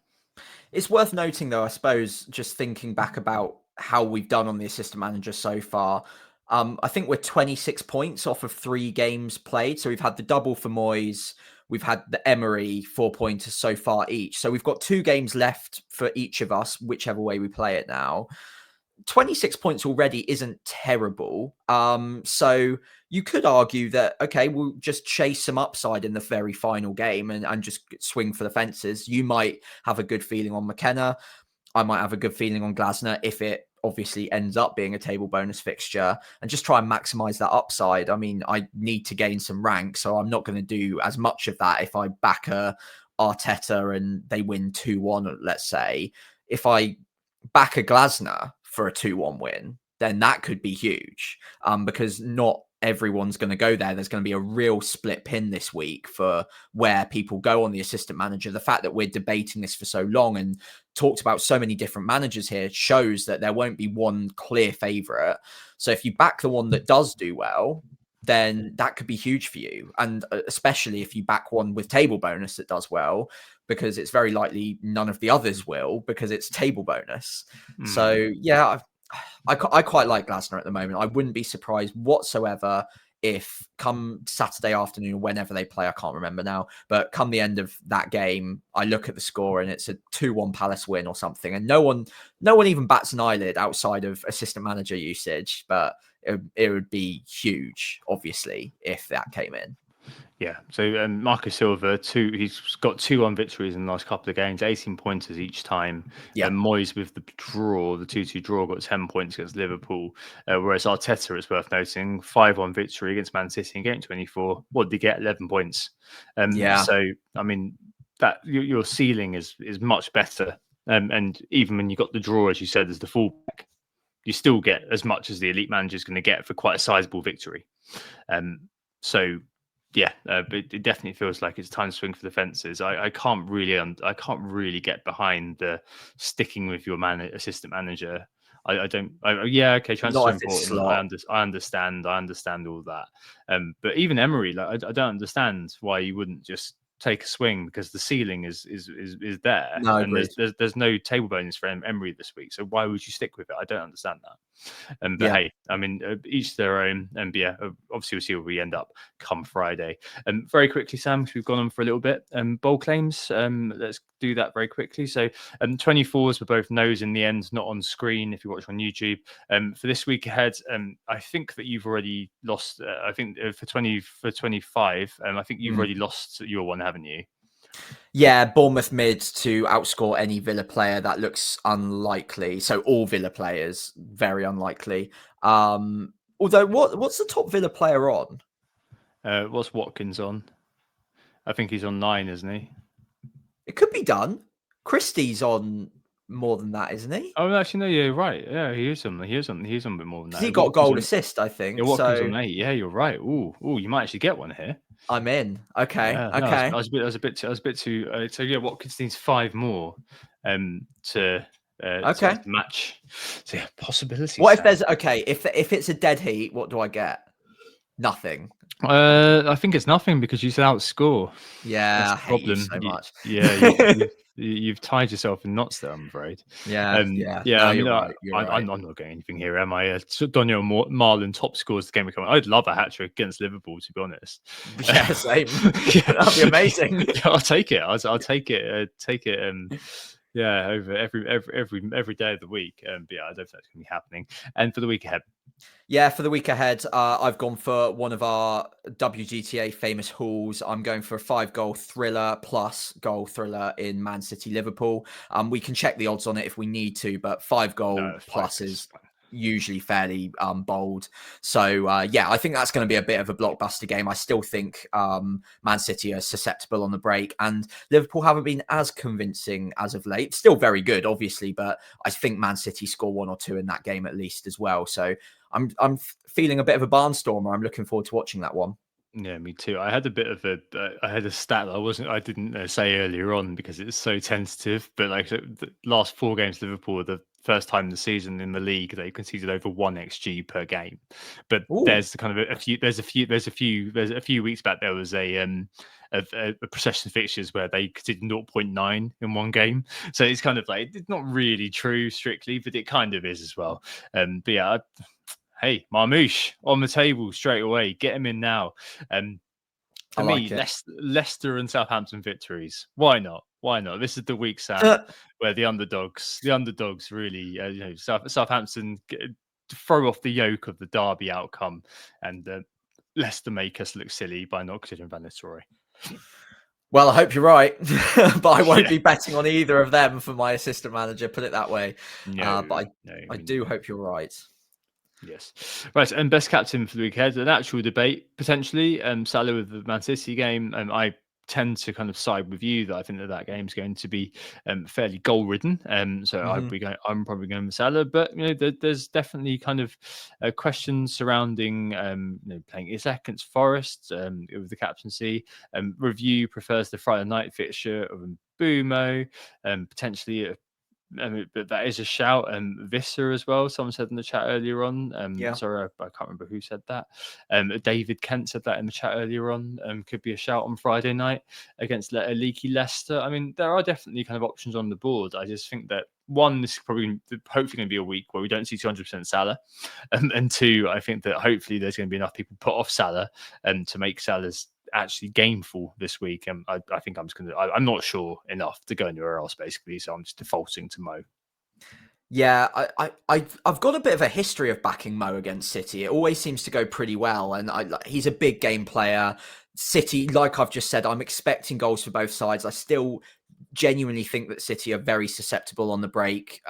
It's worth noting, though, I suppose, just thinking back about how we've done on the assistant manager so far. I think we're 26 points off of 3 games played. So we've had the double for Moyes. We've had the Emery 4-pointers so far each. So we've got 2 games left for each of us, whichever way we play it now. 26 points already isn't terrible. So you could argue that, okay, we'll just chase some upside in the very final game and just swing for the fences. You might have a good feeling on McKenna. I might have a good feeling on Glasner if it obviously ends up being a table bonus fixture, and just try and maximize that upside. I mean, I need to gain some rank, so I'm not going to do as much of that if I back a Arteta and they win 2-1, let's say. If I back a Glasner for a 2-1 win, then that could be huge, because not everyone's going to go there. There's going to be a real split pin this week for where people go on the assistant manager. The fact that we're debating this for so long and talked about so many different managers here shows that there won't be one clear favorite. So if you back the one that does do well, then that could be huge for you. And especially if you back one with table bonus that does well, because it's very likely none of the others will, because it's table bonus. So yeah, I quite like Glasner at the moment. I wouldn't be surprised whatsoever if come Saturday afternoon, whenever they play, I can't remember now, but come the end of that game, I look at the score and it's a 2-1 Palace win or something. And no one even bats an eyelid outside of assistant manager usage, but it would be huge, obviously, if that came in. Yeah, so Marco Silva, he's got 2-1 victories in the last couple of games, 18 pointers each time. Yeah. And Moyes with the 2-2 draw, got 10 points against Liverpool. Whereas Arteta, it's worth noting, 5-1 victory against Man City in game 24. What did he get? 11 points. So, I mean, that your ceiling is much better. And even when you got the draw, as you said, as the fullback, you still get as much as the elite manager is going to get for quite a sizable victory. But it definitely feels like it's time to swing for the fences. I can't really get behind the sticking with your assistant manager. Transfer important. I understand all that. But even Emery, I don't understand why you wouldn't just take a swing, because the ceiling is there, No, and there's no table bonus for Emery this week. So why would you stick with it? I don't understand that. Hey, I mean, each their own. And obviously we'll see where we end up come Friday. Very quickly, Sam, because we've gone on for a little bit. Bowl claims. Let's do that very quickly. So 24s were both no's in the end, not on screen if you watch on YouTube. For this week ahead, I think that you've already lost. I think for 25, I think you've already lost your one, haven't you? Yeah, Bournemouth mid to outscore any Villa player. That looks unlikely. So all Villa players, very unlikely. Although, what's the top Villa player on? What's Watkins on? I think he's on 9, isn't he? It could be done. Christie's on more than that, isn't he? Oh, actually, no, you're right. Yeah, he is on a bit more than that. He got goal assist, I think. Yeah, Watkins on 8. Yeah, you're right. Ooh, you might actually get one here. I'm in. Okay. Yeah, okay. No, I was a bit too. So yeah, Watkins needs 5 more to match. So yeah, possibilities. What if there's if it's a dead heat? What do I get? Nothing. I think it's nothing, because you said outscore. Yeah, that's the problem. So much. You've tied yourself in knots there, I'm afraid. Yeah. I'm not getting anything here, am I? Daniel Marlon top scores the game we're coming. I'd love a hat trick against Liverpool, to be honest. Yeah, same. That'd be amazing. I'll take it. I'll take it. Over every day of the week. I don't think that's going to be happening. And for the week ahead. Yeah, for the week ahead, I've gone for one of our WGTA famous hauls. I'm going for a 5-goal thriller plus goal thriller in Man City Liverpool. We can check the odds on it if we need to, but 5-goal plus is usually fairly bold. So I think that's going to be a bit of a blockbuster game. I still think Man City are susceptible on the break, and Liverpool haven't been as convincing as of late. Still very good, obviously, but I think Man City score 1 or 2 in that game at least as well. So I'm feeling a bit of a barnstormer. I'm looking forward to watching that one. Yeah, me too. I had a bit of I had a stat that I didn't say earlier on because it's so tentative. But like the last 4 games, Liverpool are the first time this season in the league they conceded over 1 xG per game. But Ooh. there's kind of a few weeks back there was a procession of fixtures where they conceded 0.9 in one game. So it's kind of like, it's not really true strictly, but it kind of is as well. But yeah, hey, Marmoush on the table straight away. Get him in now. For me, Leicester and Southampton victories. Why not? Why not? This is the week, Sam, where the underdogs really, Southampton throw off the yoke of the derby outcome, and Leicester make us look silly by not considering Van Nistelrooy. Well, I hope you're right, but I won't be betting on either of them for my assistant manager. Put it that way. But I do hope you're right. Yes. Right. And best captain for the week ahead, an actual debate potentially. Salah with the Man City game. I tend to kind of side with you that I think that game's going to be fairly goal ridden. So I'm probably going with Salah, but there's definitely kind of questions surrounding playing Isaac against Forest with the captaincy. Review prefers the Friday night fixture of Mbumo, potentially. But that is a shout. Visser as well. Someone said in the chat earlier on. Sorry, I can't remember who said that. David Kent said that in the chat earlier on. Could be a shout on Friday night against a leaky Leicester. I mean, there are definitely kind of options on the board. I just think that one, this is hopefully going to be a week where we don't see 200% Salah, and two, I think that hopefully there's going to be enough people put off Salah to make Salah's actually gameful this week. And I think I'm not sure enough to go anywhere else basically, so I'm just defaulting to Mo. Yeah, I've got a bit of a history of backing Mo against City. It always seems to go pretty well, and he's a big game player. City, like I've just said, I'm expecting goals for both sides. I still genuinely think that City are very susceptible on the break,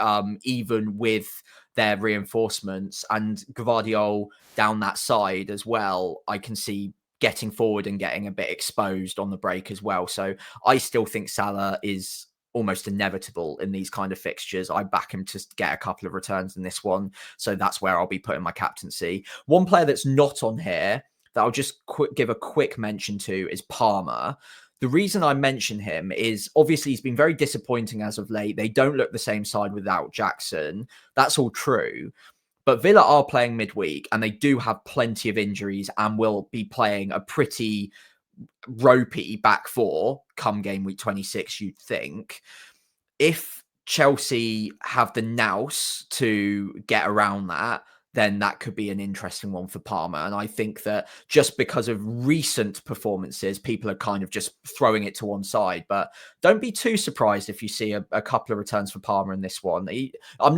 even with their reinforcements, and Gvardiol down that side as well. I can see getting forward and getting a bit exposed on the break as well. So I still think Salah is almost inevitable in these kind of fixtures. I back him to get a couple of returns in this one. So that's where I'll be putting my captaincy. One player that's not on here that I'll just give a quick mention to is Palmer. The reason I mention him is obviously he's been very disappointing as of late. They don't look the same side without Jackson. That's all true. But Villa are playing midweek and they do have plenty of injuries and will be playing a pretty ropey back four come game week 26, you'd think. If Chelsea have the nous to get around that, then that could be an interesting one for Palmer. And I think that just because of recent performances, people are kind of just throwing it to one side. But don't be too surprised if you see a couple of returns for Palmer in this one. I've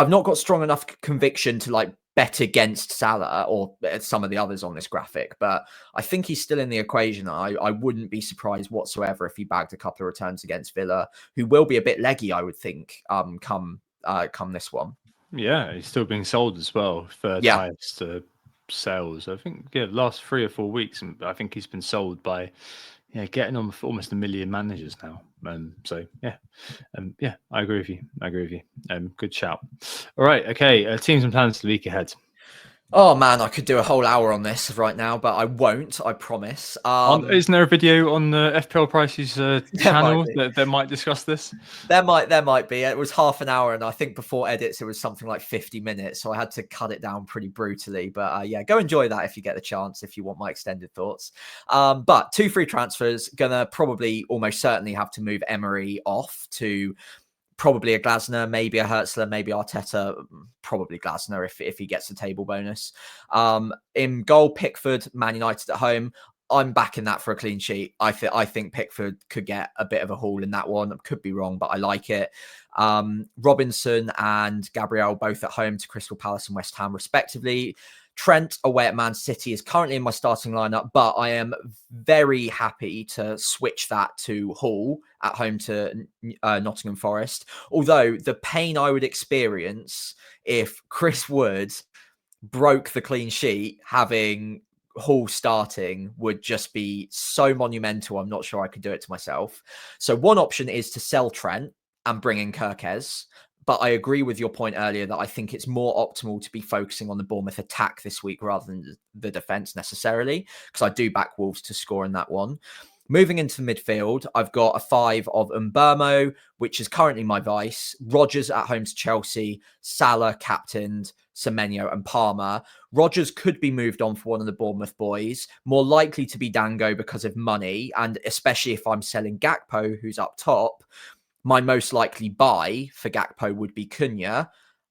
not got strong enough conviction to bet against Salah or some of the others on this graphic, but I think he's still in the equation. I wouldn't be surprised whatsoever if he bagged a couple of returns against Villa, who will be a bit leggy, I would think, come this one. Yeah, he's still being sold as well. Third highest sales. I think last 3 or 4 weeks, and I think he's been sold by getting on for almost 1 million managers now. I agree with you. Good shout. All right, okay. Teams and plans for the week ahead. Oh man, I could do a whole hour on this right now, but I won't. I promise. Isn't there a video on the FPL Prices channel that might discuss this? There might be. It was half an hour, and I think before edits it was something like 50 minutes, so I had to cut it down pretty brutally. But go enjoy that if you get the chance. If you want my extended thoughts, but 2 free transfers. Gonna probably almost certainly have to move Emery off to probably a Glasner, maybe a Hertzler, maybe Arteta, probably Glasner if he gets the table bonus. In goal, Pickford, Man United at home. I'm backing that for a clean sheet. I think Pickford could get a bit of a haul in that one. Could be wrong, but I like it. Robinson and Gabriel both at home to Crystal Palace and West Ham respectively. Trent away at Man City is currently in my starting lineup, but I am very happy to switch that to Hall at home to Nottingham Forest. Although the pain I would experience if Chris Wood broke the clean sheet having Hall starting would just be so monumental. I'm not sure I could do it to myself. So one option is to sell Trent and bring in Kirkez. But I agree with your point earlier that I think it's more optimal to be focusing on the Bournemouth attack this week rather than the defence necessarily, because I do back Wolves to score in that one. Moving into midfield, I've got a 5 of Mbermo, which is currently my vice. Rodgers at home to Chelsea, Salah captained, Semenyo and Palmer. Rodgers could be moved on for one of the Bournemouth boys, more likely to be Dango because of money, and especially if I'm selling Gakpo, who's up top, my most likely buy for Gakpo would be Cunha.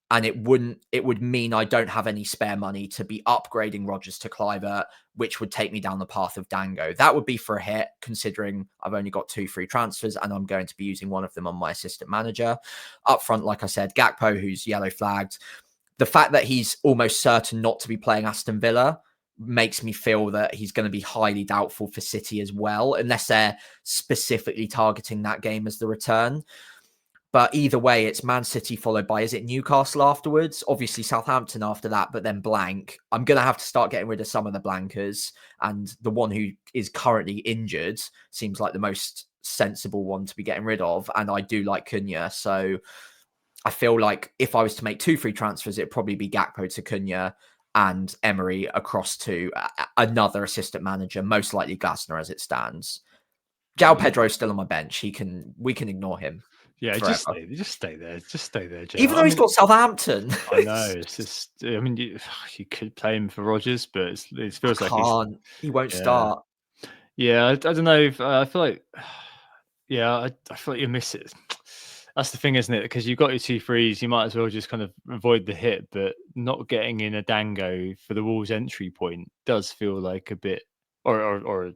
And it would mean I don't have any spare money to be upgrading Rodgers to Clivert, which would take me down the path of Dango. That would be for a hit, considering I've only got 2 free transfers and I'm going to be using one of them on my assistant manager. Up front, like I said, Gakpo, who's yellow flagged. The fact that he's almost certain not to be playing Aston Villa makes me feel that he's going to be highly doubtful for City as well, unless they're specifically targeting that game as the return. But either way, it's Man City followed by, is it Newcastle afterwards? Obviously Southampton after that, but then blank. I'm going to have to start getting rid of some of the blankers. And the one who is currently injured seems like the most sensible one to be getting rid of. And I do like Cunha. So I feel like if I was to make 2 free transfers, it'd probably be Gakpo to Cunha and Emery across to another assistant manager, most likely Glasner as it stands. João Pedro's still on my bench. We can ignore him. Yeah, forever. just stay there. Just stay there, Joe. Even though he's got Southampton. I know. It's just. I mean, you could play him for Rodgers, but it feels like he won't start. Yeah, I don't know. I feel like. Yeah, I feel like you miss it. That's the thing, isn't it? Because you've got your 2 frees, you might as well just kind of avoid the hit. But not getting in a Dango for the Wolves entry point does feel like a bit, or a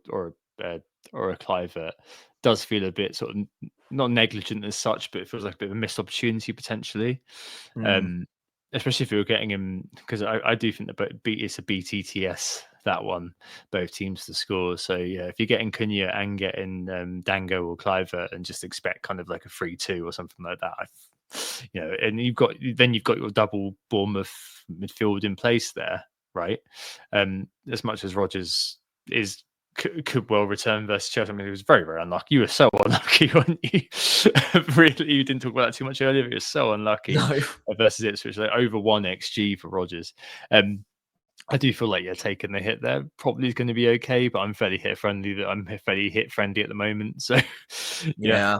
Clivert does feel a bit sort of not negligent as such, but it feels like a bit of a missed opportunity potentially. Especially if you're getting him, because I do think that it's a BTTS, that one, both teams to score. So yeah, if you're getting Cunha and getting Dango or Clivert and just expect kind of like a 3-2 or something like that, and you've got your double Bournemouth midfield in place there, right? As much as Rodgers could well return versus Chelsea. I mean, he was very, very unlucky. You were so unlucky, weren't you? Really, you didn't talk about that too much earlier. But you were so unlucky versus Ipswich, like over 1 XG for Rodgers. I do feel like taking the hit there probably is going to be okay, but I'm fairly hit friendly. I'm fairly hit friendly at the moment, so yeah.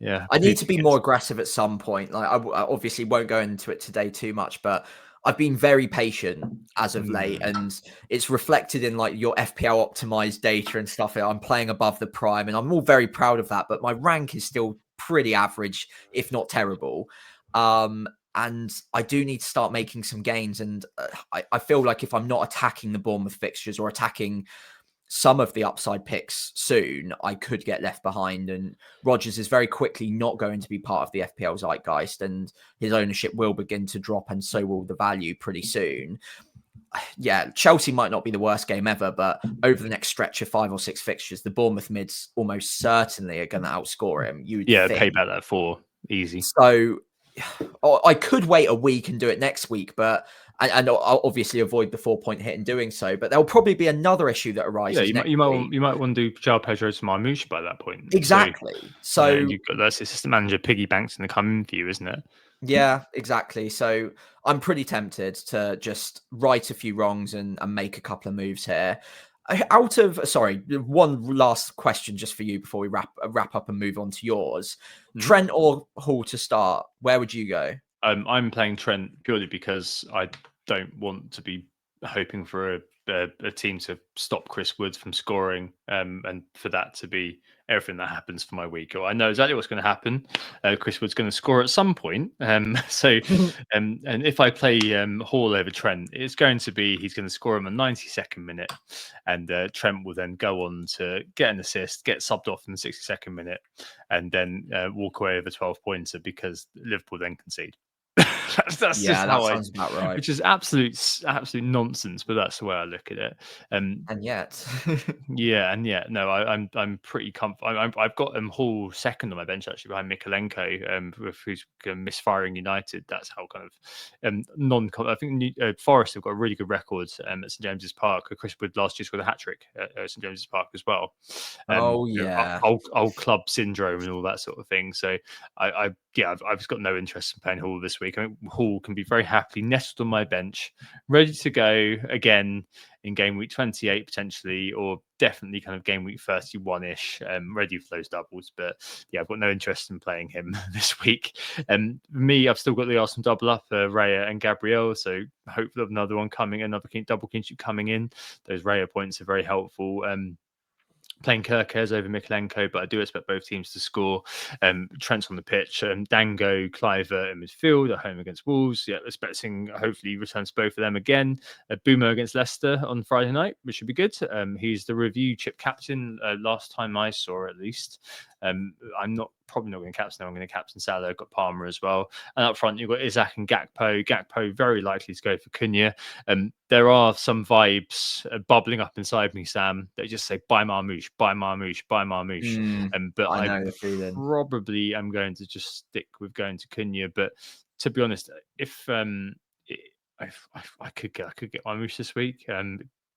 I need to be more aggressive at some point. Like I obviously won't go into it today too much, but I've been very patient as of late, and it's reflected in like your FPL optimized data and stuff. I'm playing above the prime, and I'm all very proud of that. But my rank is still pretty average, if not terrible. And I do need to start making some gains. And I feel like if I'm not attacking the Bournemouth fixtures or attacking some of the upside picks soon, I could get left behind. And Rodgers is very quickly not going to be part of the FPL zeitgeist, and his ownership will begin to drop, and so will the value pretty soon. Yeah, Chelsea might not be the worst game ever, but over the next stretch of 5 or 6 fixtures, the Bournemouth mids almost certainly are going to outscore him. Pay back that 4 easy. So I could wait a week and do it next week, but and I'll obviously avoid the 4-point hit in doing so. But there'll probably be another issue that arises. Yeah, you might want to do João Pedro to Marmoush by that point. Exactly. So you've got that's assistant manager piggy banks in the coming for you, isn't it? Yeah, exactly. So I'm pretty tempted to just right a few wrongs and make a couple of moves here. One last question just for you before we wrap up and move on to yours. Trent or Hall to start? Where would you go? I'm playing Trent purely because I don't want to be hoping for a team to stop Chris Wood from scoring, and for that to be everything that happens for my week. Or I know exactly what's going to happen. Chris Wood's going to score at some point. And if I play Hall over Trent, it's going to be he's going to score him a 92nd minute, and Trent will then go on to get an assist, get subbed off in the 62nd minute, and then walk away with a 12-pointer because Liverpool then concede. That's just how sounds about right. Which is absolute nonsense, but that's the way I look at it. And yet, no, I'm pretty comfortable. I've got Hall second on my bench actually behind Mikalenko, who's misfiring United. That's how kind of I think Forest have got a really good record at St James's Park. Chris Wood last year scored a hat-trick at St James's Park as well. Old club syndrome and all that sort of thing. So I've just got no interest in playing Hall this week. I mean, Hall can be very happily nestled on my bench, ready to go again in game week 28 potentially, or definitely kind of game week 31-ish, ready for those doubles. But yeah, I've got no interest in playing him this week. For me, I've still got the Arsenal double up, Raya and Gabriel, so hopefully another one coming, another double kinship coming in. Those Raya points are very helpful. Playing Kirkes over Mikalenko, but I do expect both teams to score. Trent's on the pitch. Dango, Cliver in midfield at home against Wolves. Yeah, expecting hopefully returns both of them again. Boomer against Leicester on Friday night, which should be good. He's the review chip captain last time I saw, at least. I'm probably not going to captain him. I'm going to captain Salah. I've got Palmer as well. And up front, you've got Isaac and Gakpo. Gakpo very likely to go for Cunha. There are some vibes bubbling up inside me, Sam, that just say, buy Marmoush, buy Marmoush, buy Marmoush. But I know the feeling. Probably am going to just stick with going to Cunha. But to be honest, if I could get Marmoush this week,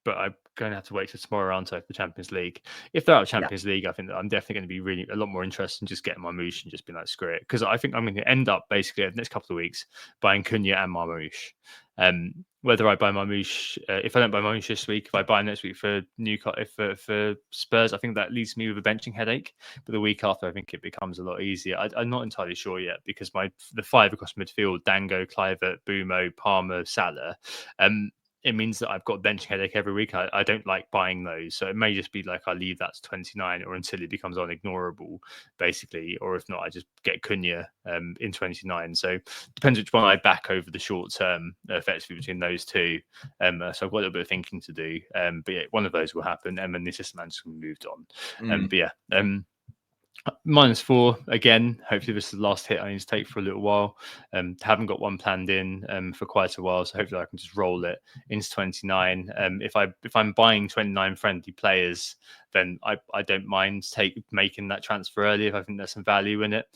but I'm going to have to wait till tomorrow, aren't I, for the Champions League? If they're out of Champions League, I think that I'm definitely going to be really a lot more interested in just getting Marmoush and just being like, screw it. Because I think I'm going to end up basically over the next couple of weeks buying Cunha and Marmoush. Whether I buy Marmoush, if I don't buy Marmoush this week, if I buy next week for Newcastle, for Spurs, I think that leaves me with a benching headache. But the week after, I think it becomes a lot easier. I'm not entirely sure yet, because the five across midfield, Dango, Kluivert, Bumo, Palmer, Salah, it means that I've got a benching headache every week. I don't like buying those. So it may just be like I leave that to 29 or until it becomes unignorable, basically. Or if not, I just get Cunha in 29. So depends which one I back over the short term, effectively between those two. So I've got a little bit of thinking to do. But yeah, one of those will happen. And then the assistant manager's moved on. But yeah. -4 again. Hopefully this is the last hit I need to take for a little while. Haven't got one planned in for quite a while, so hopefully I can just roll it into 29. If I'm buying 29 friendly players, then I don't mind making that transfer early if I think there's some value in it.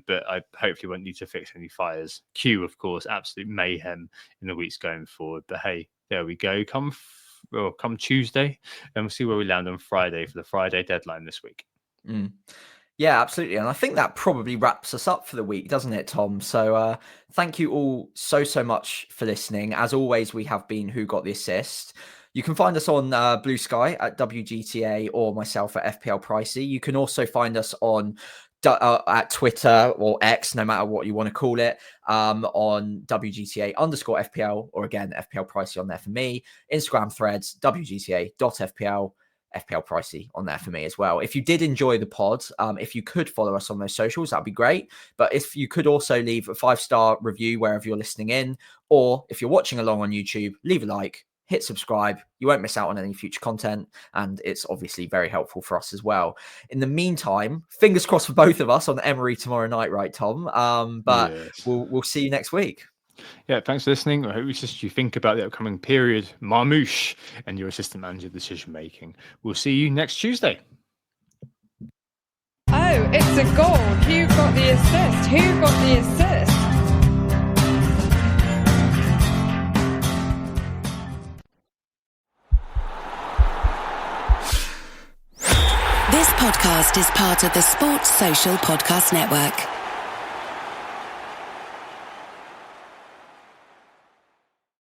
But I hopefully won't need to fix any fires. Q, of course, absolute mayhem in the weeks going forward. But hey, there we go. Come Tuesday, and we'll see where we land on Friday for the Friday deadline this week. Yeah, absolutely. And I think that probably wraps us up for the week, doesn't it, Tom? So thank you all so much for listening. As always, we have been Who Got the Assist. You can find us on Blue Sky at WGTA or myself at FPL Pricey. You can also find us on at Twitter or X, no matter what you want to call it, on WGTA_FPL, or again, FPL Pricey on there for me. Instagram threads, WGTA.FPL. FPL Pricey on there for me as well. If you did enjoy the pod, if you could follow us on those socials, that'd be great. But if you could also leave a 5-star review wherever you're listening in, or if you're watching along on YouTube, leave a like, hit subscribe. You won't miss out on any future content, and it's obviously very helpful for us as well. In the meantime, fingers crossed for both of us on Emery tomorrow night, right, Tom? But yes. We'll see you next week. Yeah, thanks for listening. I hope it's just you think about the upcoming period, Marmoush, and your assistant manager decision making. We'll see you next Tuesday. Oh, it's a goal. Who got the assist? Who got the assist? This podcast is part of the Sports Social Podcast Network.